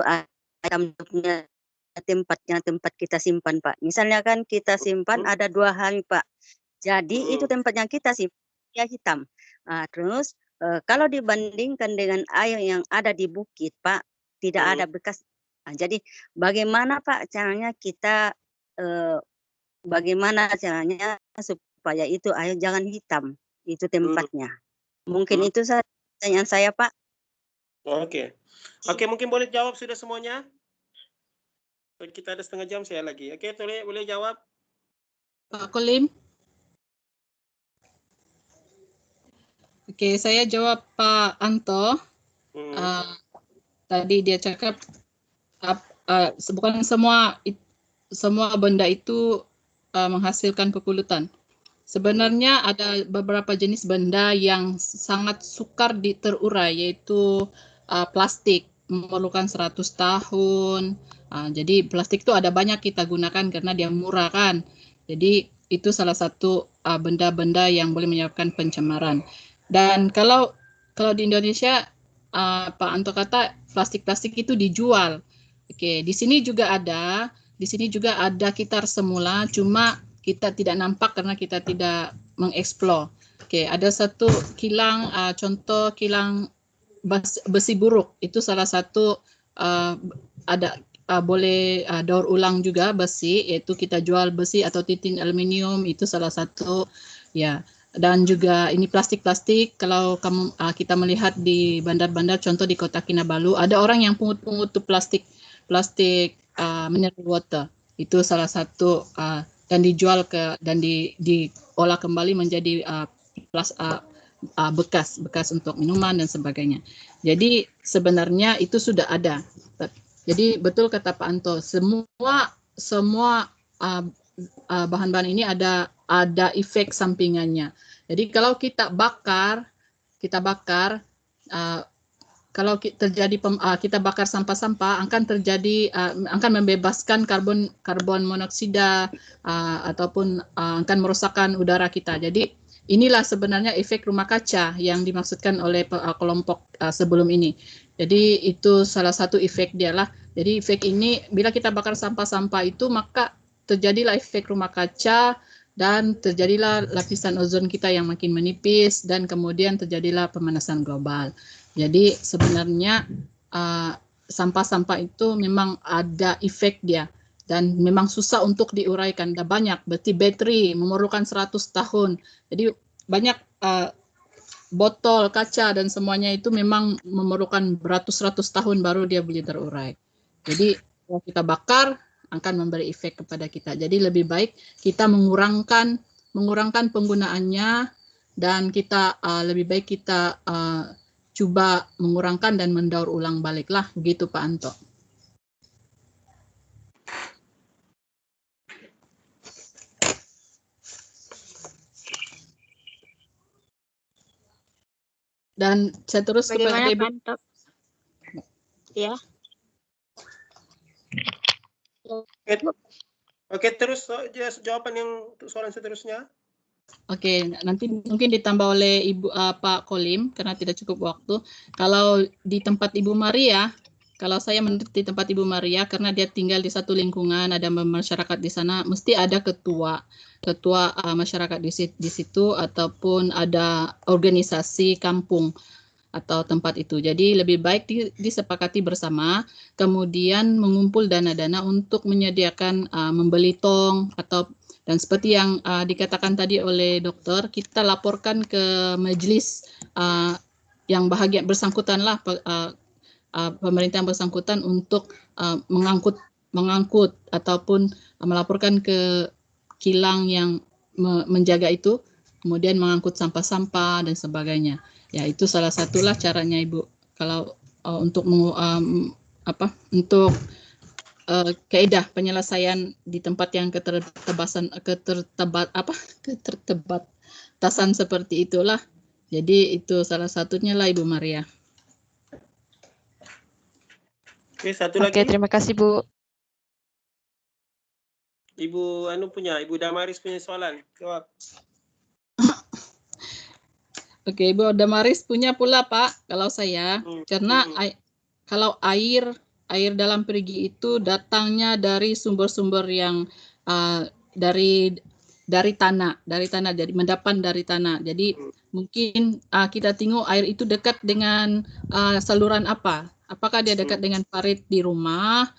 [SPEAKER 17] tempat kita simpan Pak. Misalnya kan kita simpan ada 2 hari Pak. Jadi itu tempatnya kita sih ya hitam. Terus kalau dibandingkan dengan air yang ada di bukit, Pak, tidak ada bekas. Jadi bagaimana Pak caranya kita bagaimana caranya supaya itu air jangan hitam, itu tempatnya. Mungkin itu saja pertanyaan saya, Pak.
[SPEAKER 3] Oke, mungkin boleh jawab sudah semuanya. Kita ada setengah jam saya lagi. Oke, boleh jawab.
[SPEAKER 6] Pak Kolim. Oke, saya jawab Pak Anto. Tadi dia cakap bukan semua benda itu menghasilkan polutan. Sebenarnya ada beberapa jenis benda yang sangat sukar terurai, yaitu plastik, memerlukan 100 tahun. Jadi plastik itu ada banyak kita gunakan karena dia murah kan. Jadi itu salah satu benda-benda yang boleh menyebabkan pencemaran. Dan kalau di Indonesia, Pak Anto kata plastik-plastik itu dijual. Oke, di sini juga ada kitar semula, cuma kita tidak nampak karena kita tidak mengeksplor. Oke, ada satu kilang, contoh kilang besi buruk, itu salah satu boleh daur ulang juga besi, yaitu kita jual besi atau titin aluminium, itu salah satu ya. Dan juga ini plastik-plastik, kalau kita melihat di bandar-bandar, contoh di Kota Kinabalu, ada orang yang pungut-pungut tuh plastik mineral water, itu salah satu dan dijual dan diolah kembali menjadi bekas untuk minuman dan sebagainya. Jadi sebenarnya itu sudah ada. Jadi betul kata Pak Anto, semua bahan-bahan ini ada efek sampingannya. Jadi kalau kita bakar kalau terjadi kita bakar sampah-sampah akan membebaskan karbon monoksida ataupun akan merosakkan udara kita. Jadi inilah sebenarnya efek rumah kaca yang dimaksudkan oleh kelompok sebelum ini. Jadi itu salah satu efek dia lah. Jadi efek ini bila kita bakar sampah-sampah itu maka terjadilah efek rumah kaca dan terjadilah lapisan ozon kita yang makin menipis dan kemudian terjadilah pemanasan global. Jadi sebenarnya sampah-sampah itu memang ada efek dia dan memang susah untuk diuraikan. Ada banyak, berarti bateri memerlukan 100 tahun. Jadi banyak botol kaca dan semuanya itu memang memerlukan beratus-ratus tahun baru dia boleh terurai. Jadi kalau kita bakar akan memberi efek kepada kita. Jadi lebih baik kita mengurangkan penggunaannya dan kita lebih baik kita coba mengurangkan dan mendaur ulang baliklah, begitu Pak Anto. Dan saya terus
[SPEAKER 4] Bagaimana
[SPEAKER 6] kepada Ibu.
[SPEAKER 4] Pak Anto? Ya.
[SPEAKER 3] Oke, terus jawaban yang soalan seterusnya.
[SPEAKER 6] Oke, nanti mungkin ditambah oleh Pak Kolim karena tidak cukup waktu. Kalau di tempat Ibu Maria, kalau saya menurut di tempat Ibu Maria karena dia tinggal di satu lingkungan, ada masyarakat di sana, mesti ada ketua masyarakat di situ ataupun ada organisasi kampung atau tempat itu. Jadi lebih baik disepakati bersama, kemudian mengumpul dana-dana untuk menyediakan membeli tong dan seperti yang dikatakan tadi oleh dokter, kita laporkan ke majelis yang bahagian bersangkutan lah, pemerintah yang bersangkutan untuk mengangkut ataupun melaporkan ke kilang yang menjaga itu, kemudian mengangkut sampah-sampah dan sebagainya. Ya itu salah satulah caranya Ibu. Kalau untuk keedah penyelesaian di tempat yang keterbatasan seperti itulah. Jadi itu salah satunya lah Ibu Maria.
[SPEAKER 3] Oke, satu lagi.
[SPEAKER 12] Oke, terima kasih Bu.
[SPEAKER 3] Ibu Ibu Damaris punya soalan. Jawab.
[SPEAKER 6] Oke, Ibu Damaris punya pula Pak, kalau saya, karena kalau air dalam perigi itu datangnya dari sumber-sumber yang dari dari tanah, jadi mendapan dari tanah. Jadi mungkin kita tengok air itu dekat dengan saluran apa? Apakah dia dekat dengan parit di rumah,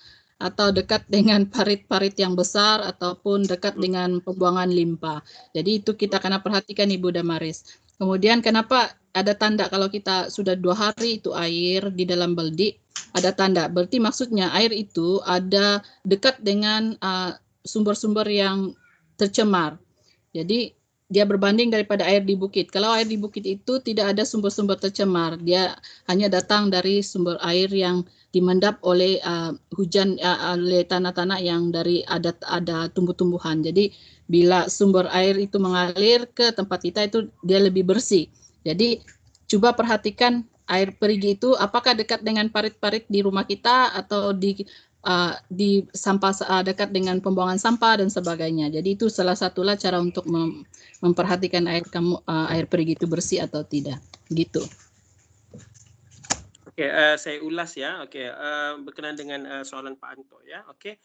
[SPEAKER 6] atau dekat dengan parit-parit yang besar, ataupun dekat dengan pembuangan limbah. Jadi itu kita kena perhatikan, Ibu Damaris. Kemudian kenapa ada tanda kalau kita sudah 2 hari itu air di dalam beldik, ada tanda. Berarti maksudnya air itu ada dekat dengan sumber-sumber yang tercemar. Jadi dia berbanding daripada air di bukit. Kalau air di bukit itu tidak ada sumber-sumber tercemar, dia hanya datang dari sumber air yang dimendap oleh hujan, oleh tanah-tanah yang dari ada tumbuh-tumbuhan. Jadi bila sumber air itu mengalir ke tempat kita itu dia lebih bersih. Jadi coba perhatikan air perigi itu apakah dekat dengan parit-parit di rumah kita atau di sampah dekat dengan pembuangan sampah dan sebagainya. Jadi itu salah satulah cara untuk memperhatikan air perigi itu bersih atau tidak. Gitu.
[SPEAKER 3] Oke, saya ulas ya. Oke, berkenaan dengan soalan Pak Anto ya. Oke,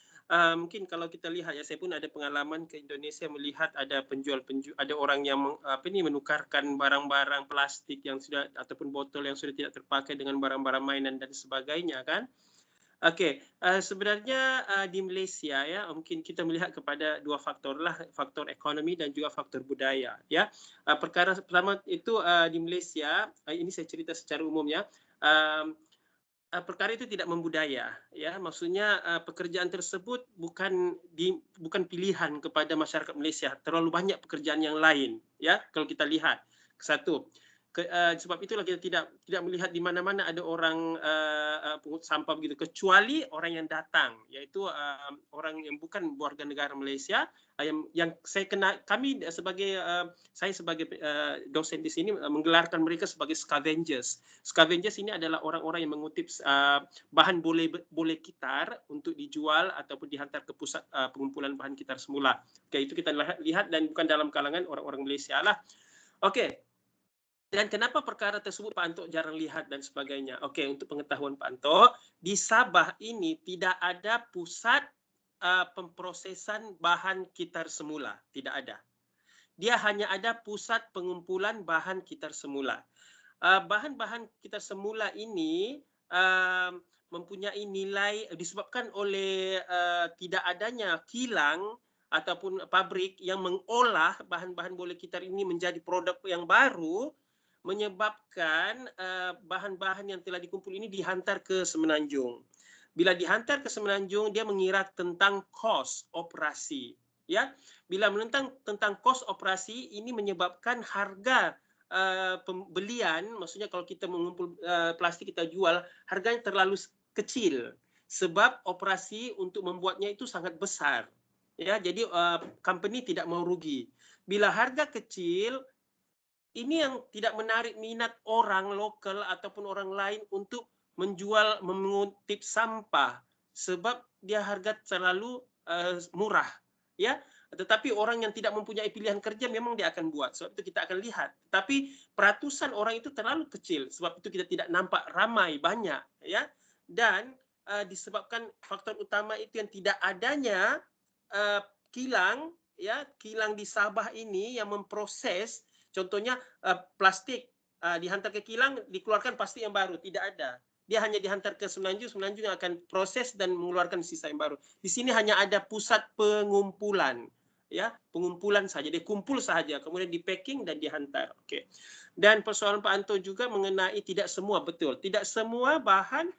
[SPEAKER 3] mungkin kalau kita lihat ya, saya pun ada pengalaman ke Indonesia melihat ada ada orang yang menukarkan barang-barang plastik yang sudah ataupun botol yang sudah tidak terpakai dengan barang-barang mainan dan sebagainya kan. Oke, sebenarnya di Malaysia ya mungkin kita melihat kepada 2 faktor lah, faktor ekonomi dan juga faktor budaya ya. Perkara pertama itu di Malaysia, ini saya cerita secara umum ya. Perkara itu tidak membudaya ya, maksudnya pekerjaan tersebut bukan pilihan kepada masyarakat Malaysia. Terlalu banyak pekerjaan yang lain ya kalau kita lihat. Satu. Sebab itulah kita tidak melihat di mana-mana ada orang pungut sampah begitu, kecuali orang yang datang, yaitu orang yang bukan warga negara Malaysia, yang saya sebagai dosen di sini menggelarkan mereka sebagai scavengers. Scavengers ini adalah orang-orang yang mengutip bahan boleh kitar untuk dijual ataupun dihantar ke pusat pengumpulan bahan kitar semula. Oke, itu kita lihat dan bukan dalam kalangan orang-orang Malaysia lah. Oke. Dan kenapa perkara tersebut Pak Anto jarang lihat dan sebagainya? Oke, untuk pengetahuan Pak Anto, di Sabah ini tidak ada pusat pemprosesan bahan kitar semula, tidak ada. Dia hanya ada pusat pengumpulan bahan kitar semula. Bahan-bahan kitar semula ini mempunyai nilai disebabkan oleh tidak adanya kilang ataupun pabrik yang mengolah bahan-bahan boleh kitar ini menjadi produk yang baru, menyebabkan bahan-bahan yang telah dikumpul ini dihantar ke Semenanjung. Bila dihantar ke Semenanjung, dia mengira tentang kos operasi. Ya, bila menentang tentang kos operasi, ini menyebabkan harga pembelian, maksudnya kalau kita mengumpul plastik kita jual, harganya terlalu kecil. Sebab operasi untuk membuatnya itu sangat besar. Ya, jadi company tidak mau rugi. Bila harga kecil, ini yang tidak menarik minat orang lokal ataupun orang lain untuk menjual, mengutip sampah, sebab dia harga terlalu murah, ya. Tetapi orang yang tidak mempunyai pilihan kerja memang dia akan buat, sebab itu kita akan lihat. Tapi peratusan orang itu terlalu kecil, sebab itu kita tidak nampak ramai banyak, ya. Dan disebabkan faktor utama itu yang tidak adanya kilang, ya, kilang di Sabah ini yang memproses. Contohnya plastik dihantar ke kilang, dikeluarkan plastik yang baru, tidak ada. Dia hanya dihantar ke Semenanjung, Semenanjung yang akan proses dan mengeluarkan sisa yang baru. Di sini hanya ada pusat pengumpulan, ya, pengumpulan saja. Dia kumpul saja, kemudian di packing dan dihantar. Oke. Dan persoalan Pak Anto juga mengenai tidak semua, betul. Tidak semua bahan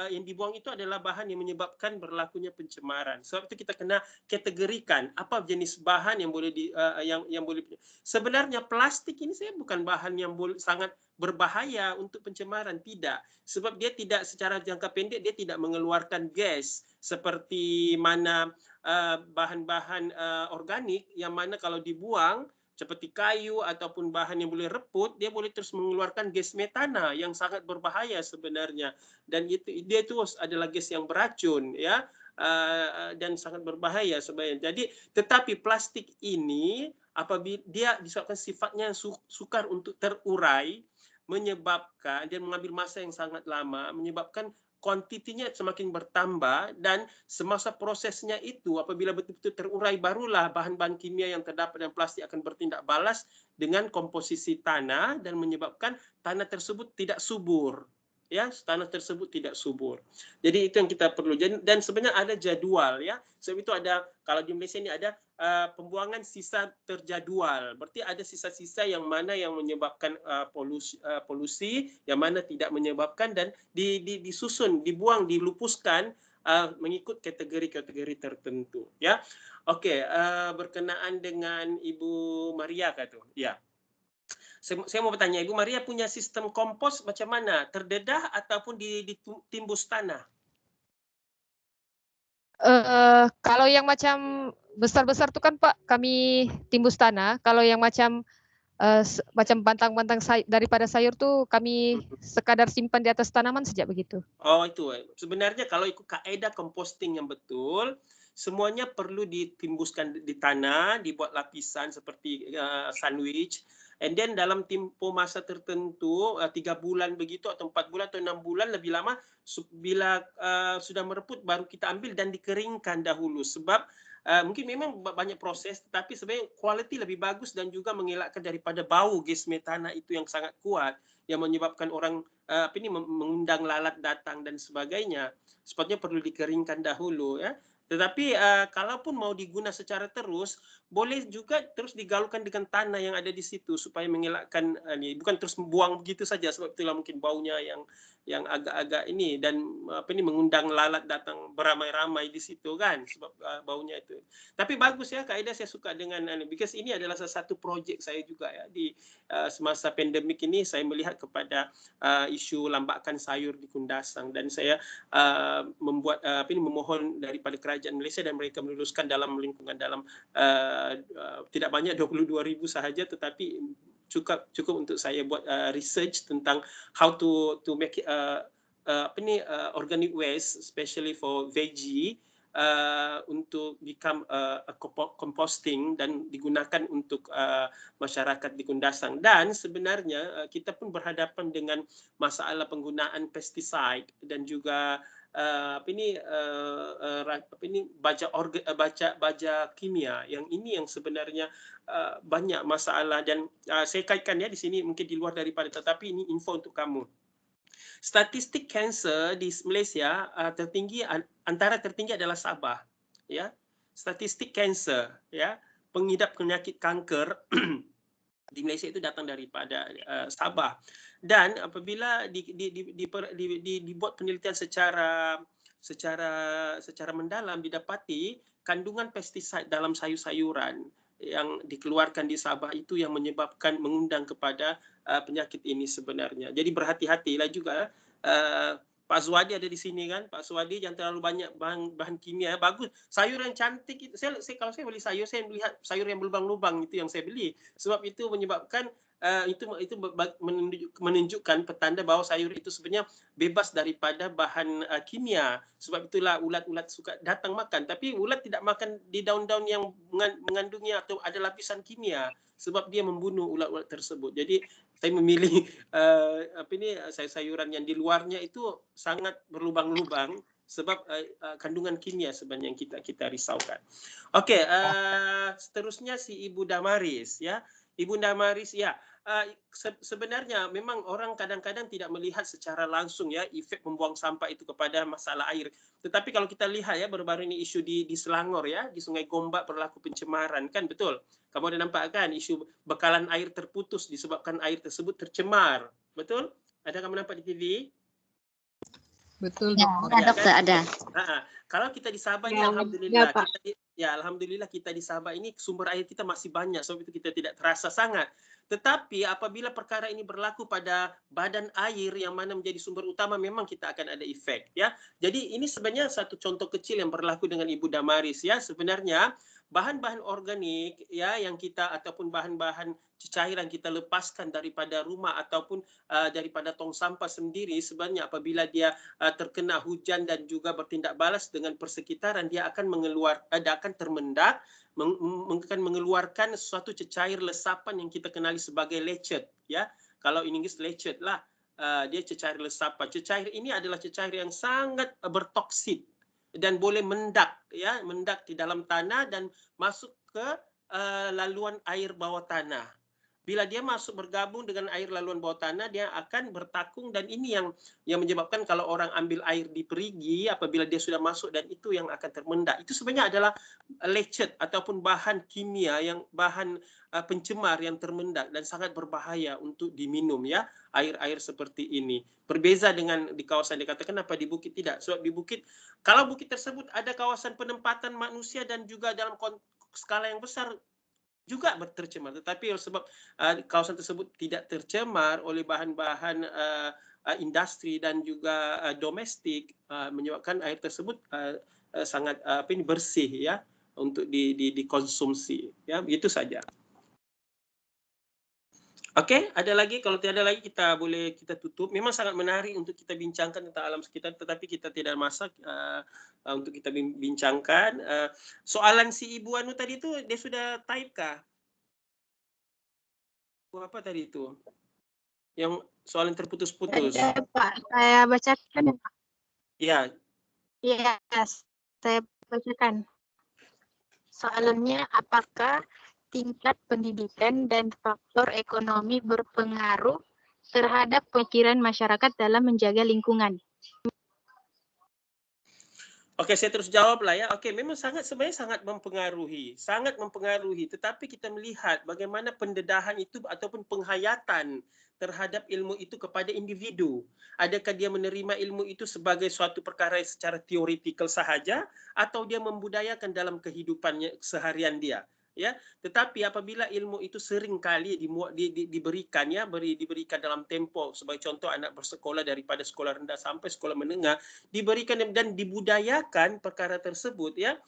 [SPEAKER 3] yang dibuang itu adalah bahan yang menyebabkan berlakunya pencemaran. Sebab itu kita kena kategorikan apa jenis bahan yang boleh yang boleh. Sebenarnya plastik ini saya bukan bahan yang sangat berbahaya untuk pencemaran, tidak. Sebab dia tidak secara jangka pendek dia tidak mengeluarkan gas seperti mana bahan-bahan organik yang mana kalau dibuang seperti kayu ataupun bahan yang boleh reput, dia boleh terus mengeluarkan gas metana yang sangat berbahaya sebenarnya. Dan dia itu adalah gas yang beracun, ya, dan sangat berbahaya sebenarnya. Jadi, tetapi plastik ini apabila dia disebabkan sifatnya sukar untuk terurai, menyebabkan dia mengambil masa yang sangat lama, menyebabkan kuantitinya semakin bertambah, dan semasa prosesnya itu apabila betul-betul terurai barulah bahan-bahan kimia yang terdapat dalam plastik akan bertindak balas dengan komposisi tanah dan menyebabkan tanah tersebut tidak subur. Ya, tanah tersebut tidak subur. Jadi itu yang kita perlu. Dan sebenarnya ada jadwal, ya. Sebab itu ada, kalau di Malaysia ini ada pembuangan sisa terjadwal. Berarti ada sisa-sisa yang mana yang menyebabkan polusi, yang mana tidak menyebabkan, dan disusun, dibuang, dilupuskan mengikut kategori-kategori tertentu. Ya, oke. Berkenaan dengan Ibu Maria kata, ya. Saya mau bertanya, Ibu Maria punya sistem kompos macam mana? Terdedah ataupun ditimbus tanah?
[SPEAKER 12] Kalau yang macam besar-besar tu kan Pak, kami timbus tanah. Kalau yang macam macam bantang-bantang daripada sayur tu kami sekadar simpan di atas tanaman sejak begitu.
[SPEAKER 3] Oh itu, sebenarnya kalau ikut kaedah composting yang betul, semuanya perlu ditimbuskan di tanah, dibuat lapisan seperti sandwich. And then dalam tempoh masa tertentu 3 bulan begitu atau 4 bulan atau 6 bulan lebih lama, bila sudah mereput baru kita ambil dan dikeringkan dahulu, sebab mungkin memang banyak proses tetapi sebenarnya kualiti lebih bagus dan juga mengelakkan daripada bau gas metana itu yang sangat kuat yang menyebabkan orang mengundang lalat datang dan sebagainya. Sepatutnya perlu dikeringkan dahulu, ya. Tetapi kalaupun mau diguna secara terus, boleh juga terus digaulkan dengan tanah yang ada di situ supaya mengelakkan bukan terus buang begitu saja, sebab itulah mungkin baunya yang agak-agak ini dan mengundang lalat datang beramai-ramai di situ kan, sebab baunya itu. Tapi bagus ya, kaedah saya suka dengan because ini adalah salah satu projek saya juga ya di semasa pandemik ini. Saya melihat kepada isu lambakan sayur di Kundasang dan saya membuat memohon daripada kerajaan Malaysia dan mereka meluluskan dalam lingkungan dalam tidak banyak 22,000 sahaja, tetapi cukup untuk saya buat research tentang how to make it organic waste, especially for veggie, untuk become composting dan digunakan untuk masyarakat di Kundasang. Dan sebenarnya kita pun berhadapan dengan masalah penggunaan pesticide dan juga baja kimia yang ini yang sebenarnya banyak masalah. Dan saya kaitkan ya di sini mungkin di luar daripada, tetapi ini info untuk kamu. Statistik kanser di Malaysia antara tertinggi adalah Sabah, ya. Statistik kanser, ya, pengidap penyakit kanker di Malaysia itu datang daripada Sabah. Dan apabila dibuat penelitian secara mendalam, didapati kandungan pestisida dalam sayur-sayuran yang dikeluarkan di Sabah itu yang menyebabkan mengundang kepada penyakit ini sebenarnya. Jadi berhati-hatilah juga. Pak Suwadi ada di sini kan, Pak Suwadi jangan terlalu banyak bahan kimia. Bagus, sayur yang cantik itu. Kalau saya beli sayur, saya melihat sayur yang berlubang-lubang itu yang saya beli. Sebab itu menyebabkan itu menunjukkan petanda bahwa sayur itu sebenarnya bebas daripada bahan kimia. Sebab itulah ulat-ulat suka datang makan. Tapi ulat tidak makan di daun-daun yang mengandungi atau ada lapisan kimia, sebab dia membunuh ulat-ulat tersebut. Jadi saya memilih sayur-sayuran yang di luarnya itu sangat berlubang-lubang sebab kandungan kimia sebenarnya yang kita risaukan. Oke, seterusnya si Ibu Damaris, ya. Ibu Damaris, ya. Sebenarnya memang orang kadang-kadang tidak melihat secara langsung ya efek membuang sampah itu kepada masalah air. Tetapi kalau kita lihat ya baru-baru ini isu di Selangor ya, di Sungai Gombak berlaku pencemaran kan, betul? Kamu ada nampak kan isu bekalan air terputus disebabkan air tersebut tercemar, betul? Ada kamu nampak di TV?
[SPEAKER 6] Betul,
[SPEAKER 17] dokter. Ya, dokter, ada.
[SPEAKER 3] Kalau kita di Sabah ini alhamdulillah, alhamdulillah kita di Sabah ini sumber air kita masih banyak, sebab itu kita tidak terasa sangat. Tetapi apabila perkara ini berlaku pada badan air yang mana menjadi sumber utama, memang kita akan ada efek ya. Jadi ini sebenarnya satu contoh kecil yang berlaku dengan Ibu Damaris ya. Sebenarnya bahan-bahan organik ya yang kita ataupun bahan-bahan cairan kita lepaskan daripada rumah ataupun daripada tong sampah sendiri, sebenarnya apabila dia terkena hujan dan juga bertindak balas dengan persekitaran, dia akan akan termendak, akan mengeluarkan suatu cecair lesapan yang kita kenali sebagai lecet ya. Kalau in Inggris lecet lah. dia cecair resapan. Cecair ini adalah cecair yang sangat bertoksit dan boleh mendak, ya, mendak di dalam tanah dan masuk ke laluan air bawah tanah. Bila dia masuk bergabung dengan air laluan bawah tanah, dia akan bertakung, dan ini yang menyebabkan kalau orang ambil air di perigi, apabila dia sudah masuk, dan itu yang akan termendak. Itu sebenarnya adalah lecet ataupun bahan kimia, yang bahan pencemar yang termendak dan sangat berbahaya untuk diminum, ya, air-air seperti ini. Berbeza dengan di kawasan dikatakan apa di bukit tidak. Sebab di bukit, kalau bukit tersebut ada kawasan penempatan manusia dan juga dalam skala yang besar juga tercemar, tetapi sebab kawasan tersebut tidak tercemar oleh bahan-bahan industri dan juga domestik, menyebabkan air tersebut sangat bersih, ya, untuk dikonsumsi, ya, begitu saja. Oke, ada lagi? Kalau tidak ada lagi, kita tutup. Memang sangat menarik untuk kita bincangkan tentang alam sekitar, tetapi kita tidak masak untuk kita bincangkan. Soalan si Ibu Anu tadi itu, dia sudah type kah? Apa tadi itu? Yang soalan terputus-putus.
[SPEAKER 4] Ada, Pak. Saya bacakan ya, Pak.
[SPEAKER 3] Ya.
[SPEAKER 4] Iya, saya bacakan. Soalannya, apakah tingkat pendidikan dan faktor ekonomi berpengaruh terhadap pemikiran masyarakat dalam menjaga lingkungan?
[SPEAKER 3] Oke, saya terus jawab lah, ya. Oke, memang sebenarnya sangat mempengaruhi. Tetapi kita melihat bagaimana pendedahan itu ataupun penghayatan terhadap ilmu itu kepada individu. Adakah dia menerima ilmu itu sebagai suatu perkara secara teoretikal sahaja, atau dia membudayakan dalam kehidupannya seharian dia? Ya, tetapi apabila ilmu itu sering kali diberikan dalam tempo, sebagai contoh anak bersekolah daripada sekolah rendah sampai sekolah menengah, diberikan dan dibudayakan perkara tersebut, ya,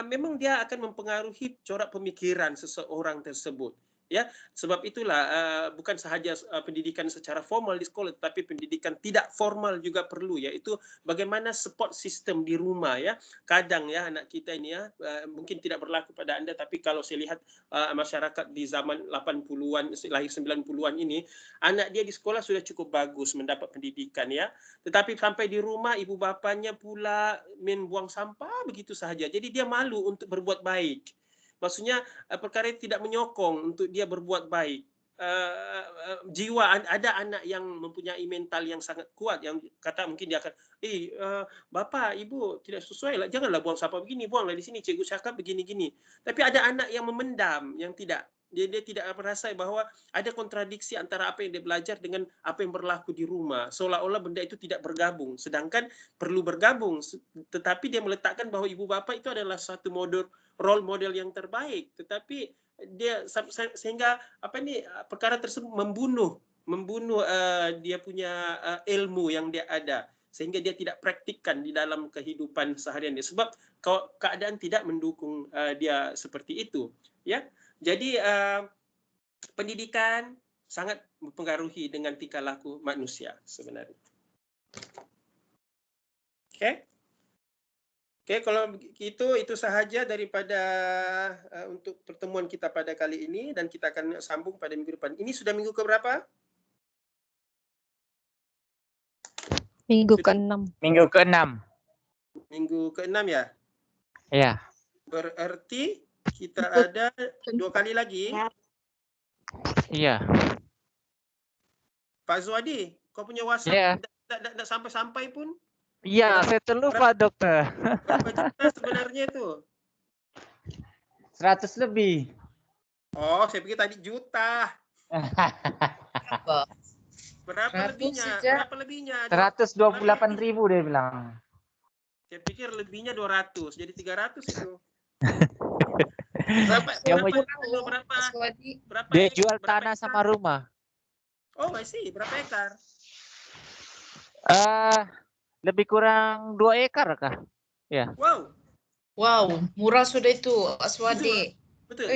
[SPEAKER 3] memang dia akan mempengaruhi corak pemikiran seseorang tersebut. Ya, sebab itulah bukan sahaja pendidikan secara formal di sekolah, tetapi pendidikan tidak formal juga perlu, yaitu bagaimana support system di rumah, ya. Kadang, ya, anak kita ini, ya, mungkin tidak berlaku pada Anda, tapi kalau saya lihat masyarakat di zaman 80-an, lahir 90-an ini, anak dia di sekolah sudah cukup bagus mendapat pendidikan, ya. Tetapi sampai di rumah ibu bapanya pula main buang sampah begitu sahaja. Jadi dia malu untuk berbuat baik. Maksudnya perkara itu tidak menyokong untuk dia berbuat baik. Jiwa, ada anak yang mempunyai mental yang sangat kuat, yang kata mungkin dia akan, Bapak, Ibu tidak sesuai lah, janganlah buang sampah begini, buanglah di sini, cikgu cakap begini-gini. Tapi ada anak yang memendam, yang tidak. Dia tidak merasa bahwa ada kontradiksi antara apa yang dia belajar dengan apa yang berlaku di rumah. Seolah-olah benda itu tidak bergabung. Sedangkan perlu bergabung. Tetapi dia meletakkan bahwa ibu bapak itu adalah satu role model yang terbaik. Tetapi dia sehingga perkara tersebut membunuh dia punya ilmu yang dia ada. Sehingga dia tidak praktikkan di dalam kehidupan seharian dia. Sebab keadaan tidak mendukung dia seperti itu. Ya. Jadi pendidikan sangat mempengaruhi dengan tingkah laku manusia sebenarnya. Oke, kalau itu sahaja daripada untuk pertemuan kita pada kali ini, dan kita akan sambung pada minggu depan. Ini sudah minggu keberapa?
[SPEAKER 12] Minggu ke-6.
[SPEAKER 1] Minggu ke-6.
[SPEAKER 3] Minggu ke-6, ya?
[SPEAKER 1] Iya.
[SPEAKER 3] Berarti kita ada 2 kali lagi.
[SPEAKER 1] Iya.
[SPEAKER 3] Pak Zuhadi, kau punya WhatsApp tidak sampai-sampai pun?
[SPEAKER 1] Iya, saya terlupa, dokter.
[SPEAKER 3] Berapa juta sebenarnya itu?
[SPEAKER 1] 100 lebih.
[SPEAKER 3] Oh, saya pikir tadi juta. Berapa lebihnya? Berapa lebihnya?
[SPEAKER 1] 128.000 dia bilang.
[SPEAKER 3] Saya pikir lebihnya 200, jadi 300 itu. Berapa
[SPEAKER 1] dia jual tanah sama rumah.
[SPEAKER 3] Oh, I see. Berapa ekar?
[SPEAKER 1] Lebih kurang 2 ekar kah? Ya.
[SPEAKER 8] Wow, murah sudah itu, Aswadi.
[SPEAKER 3] Betul.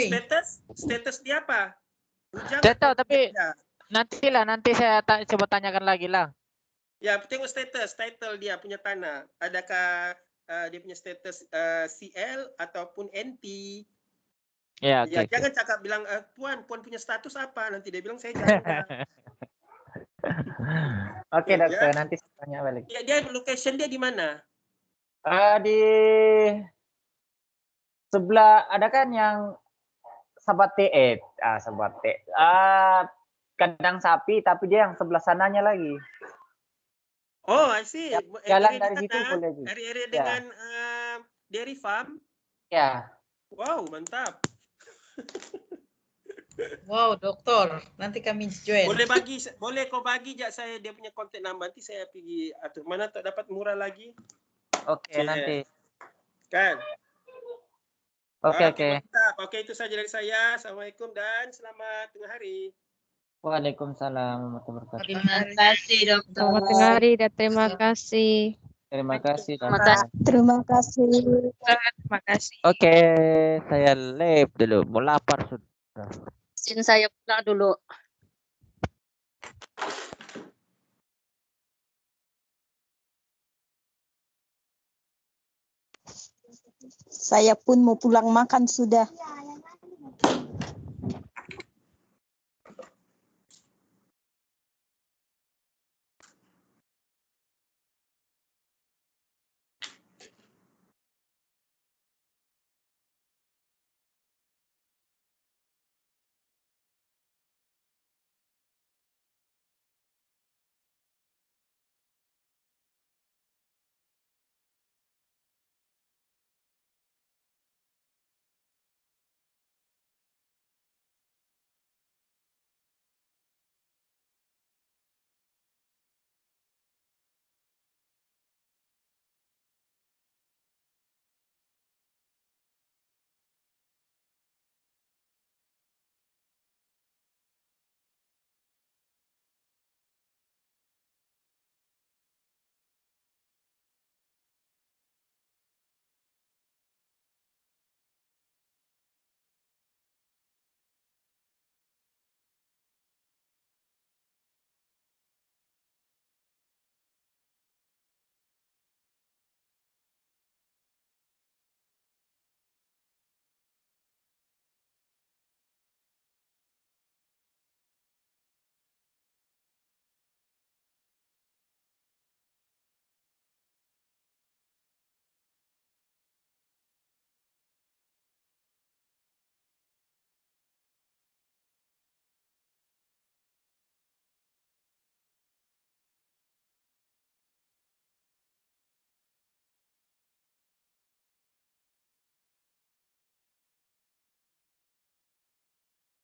[SPEAKER 3] Status dia apa?
[SPEAKER 1] Tidak tahu, tapi nanti saya coba tanyakan lagi lah.
[SPEAKER 3] Ya, tengok title dia punya tanah. Adakah dia punya status CL ataupun NT?
[SPEAKER 1] Ya,
[SPEAKER 3] jangan cakap bilang puan punya status apa, nanti dia bilang saya janda.
[SPEAKER 1] Oke,
[SPEAKER 3] Ya.
[SPEAKER 1] dokter, nanti saya tanya balik.
[SPEAKER 3] Dia location dia di mana?
[SPEAKER 1] Di sebelah ada kan yang kandang sapi, tapi dia yang sebelah sananya lagi.
[SPEAKER 3] Oh, I see.
[SPEAKER 1] Jalan
[SPEAKER 3] Area
[SPEAKER 1] dari
[SPEAKER 3] di
[SPEAKER 1] situ
[SPEAKER 3] sana,
[SPEAKER 1] boleh juga.
[SPEAKER 3] area
[SPEAKER 1] Ya.
[SPEAKER 3] dengan dairy farm.
[SPEAKER 1] Ya.
[SPEAKER 3] Wow, mantap.
[SPEAKER 18] Wow, dokter, nanti kami join.
[SPEAKER 3] Boleh kau bagi jak saya dia punya kontak number, nanti saya pergi atur. Mana tak dapat murah lagi?
[SPEAKER 1] Oke, nanti.
[SPEAKER 3] Kan?
[SPEAKER 1] Oke.
[SPEAKER 3] Mantap. Oke, itu saja dari saya. Assalamualaikum dan selamat tengah hari.
[SPEAKER 1] Waalaikumsalam warahmatullahi wabarakatuh.
[SPEAKER 2] Terima kasih dokter.
[SPEAKER 12] Selamat tengah hari dan terima kasih.
[SPEAKER 1] Terima kasih.
[SPEAKER 11] Terima kasih.
[SPEAKER 4] Terima kasih.
[SPEAKER 19] Oke, saya live dulu. Mau lapar sudah.
[SPEAKER 17] Izin saya pulang dulu.
[SPEAKER 11] Saya pun mau pulang makan sudah.